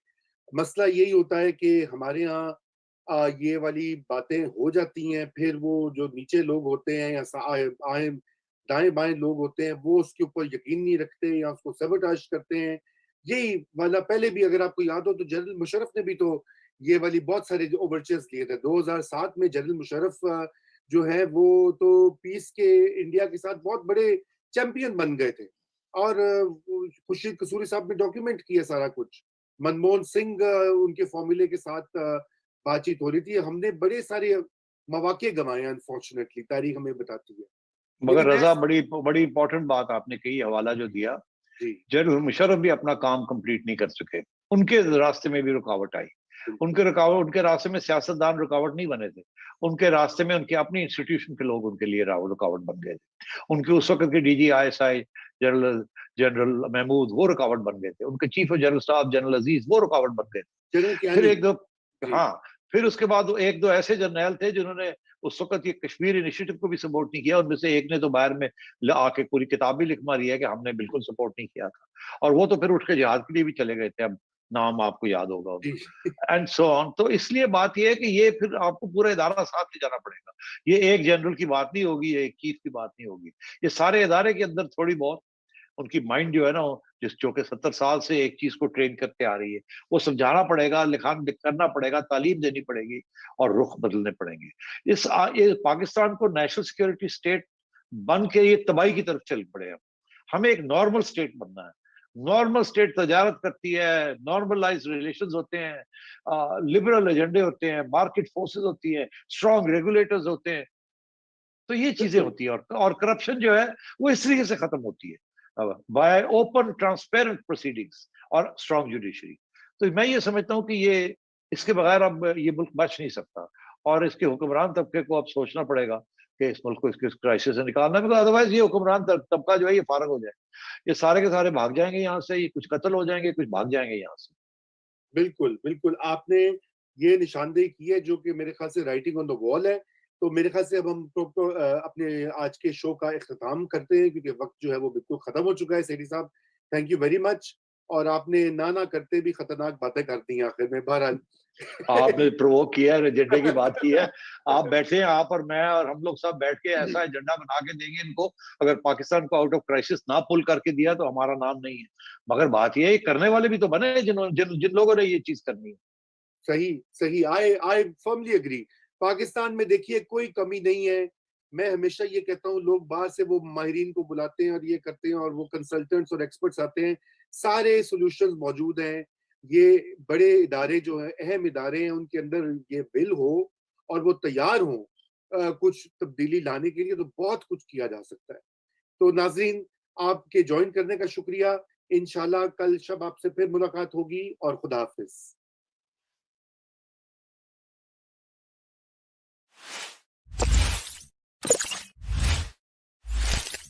मसला यही होता है कि हमारे यहाँ ये वाली बातें हो जाती हैं, फिर वो जो नीचे लोग होते हैं या आए दाएं-बाएं लोग होते हैं, वो उसके ऊपर यकीन नहीं रखते या उसको सबोटाज करते हैं। यही वाला पहले भी अगर आपको याद हो तो जनरल मुशर्रफ ने भी तो ये वाली बहुत सारे जो ओवरचर्स लिए थे। 2007 में जनरल मुशर्रफ जो है वो तो पीस के इंडिया के साथ बहुत बड़े चैंपियन बन गए थे, और खुर्शीद कसूरी साहब ने डॉक्यूमेंट किया सारा कुछ। मनमोहन सिंह उनके फॉर्मूले के साथ बातचीत हो रही थी। हमने बड़े सारे मौके गंवाए, अनफॉर्चुनेटली तारीख हमें बताती है। मगर लेकिन रजा, बड़ी बड़ी इंपॉर्टेंट बात आपने कही, हवाला जो दिया, जी, जनरल मुशर्रफ भी अपना काम कंप्लीट नहीं कर सके, उनके रास्ते में भी रुकावट आई। उनके रास्ते में सियासतदान रुकावट नहीं बने थे, उनके रास्ते में उनके अपनी इंस्टीट्यूशन के लोग उनके लिए रुकावट बन गए थे। उनके उस वक्त के DG ISI general general Mahmood वो रुकावट बन गए थे, उनके chief of general staff general Aziz वो रुकावट बन गए थे। जनरल फिर कियानी। एक दो, जी, हाँ, फिर उसके बाद एक दो ऐसे जर्नैल थे जिन्होंने उस वक्त ये कश्मीर इनिशिएटिव को भी सपोर्ट नहीं किया। उनमें से एक ने तो बाहर में आके पूरी किताब भी लिख मारी है कि हमने बिल्कुल सपोर्ट नहीं किया था, और वो तो फिर उठ के जिहाद के लिए भी चले गए थे। अब नाम आपको याद होगा जी, उनका, एंड सो ऑन। तो इसलिए बात यह है कि ये फिर आपको पूरा इदारा साथ ले जाना पड़ेगा। ये एक जनरल की बात नहीं होगी, ये एक चीफ की बात नहीं होगी। ये सारे इदारे के अंदर थोड़ी बहुत उनकी माइंड जो है ना, जिस जो कि 70 साल से एक चीज को ट्रेन करते आ रही है, वो समझाना पड़ेगा, करना पड़ेगा, तालीम देनी पड़ेगी, और रुख बदलने पड़ेंगे। ये पाकिस्तान को नेशनल सिक्योरिटी स्टेट बन के ये तबाही की तरफ चल पड़े। हमें एक नॉर्मल स्टेट बनना है। नॉर्मल स्टेट तजारत करती है, नॉर्मलाइज रिलेशंस होते हैं, लिबरल एजेंडे होते हैं, मार्केट फोर्सेस होती है, स्ट्रॉन्ग रेगुलेटर्स होते हैं। तो ये चीजें होती है, और करप्शन जो है वो इस तरीके से खत्म होती है बाय ओपन ट्रांसपेरेंट प्रोसीडिंग्स और स्ट्रॉन्ग जुडिशरी। तो मैं ये समझता हूँ कि ये इसके बगैर अब ये मुल्क बच नहीं सकता, और इसके हुक्मरान तबके को अब सोचना पड़ेगा कि इस मुल्क को इसके क्राइसिस से निकालना, बिकॉज अदरवाइज ये हुक्मरान तबका जो है ये फारग हो जाए, ये सारे के सारे भाग जाएंगे यहाँ से, ये कुछ कत्ल हो जाएंगे, कुछ भाग जाएंगे यहाँ से। बिल्कुल, बिल्कुल, आपने ये निशानदेही की है जो कि मेरे ख्याल से राइटिंग ऑन द वॉल है। तो मेरे ख्याल से अब हम अपने आज के शो का इख्तिताम करते हैं, क्योंकि वक्त जो है वो बिल्कुल खत्म हो चुका है। सेठी साहब, थैंक यू वेरी मच। और आपने ना करते भी खतरनाक बातें कर दी आखिर में। बहरहाल आपने प्रोवोक किया है, एजेंडे की बात की है। आप बैठे हैं, आप और मैं और हम लोग सब बैठ के ऐसा एजेंडा बना के देंगे इनको, अगर पाकिस्तान को आउट ऑफ क्राइसिस ना पुल करके दिया तो हमारा नाम नहीं है। मगर बात ये है, करने वाले भी तो बने जिन लोगों ने ये चीज करनी है। सही सही, आई फर्मली एग्री। पाकिस्तान में देखिए कोई कमी नहीं है। मैं हमेशा ये कहता हूँ, लोग बाहर से वो माहिरीन को बुलाते हैं और ये करते हैं और वो कंसल्टेंट्स और एक्सपर्ट्स आते हैं, सारे सॉल्यूशंस मौजूद हैं। ये बड़े इदारे जो हैं, अहम इदारे हैं, उनके अंदर ये विल हो और वो तैयार हो कुछ तब्दीली लाने के लिए, तो बहुत कुछ किया जा सकता है। तो नाजरीन, आपके ज्वाइन करने का शुक्रिया। इंशाल्लाह कल शब आपसे फिर मुलाकात होगी और खुदा हाफिज।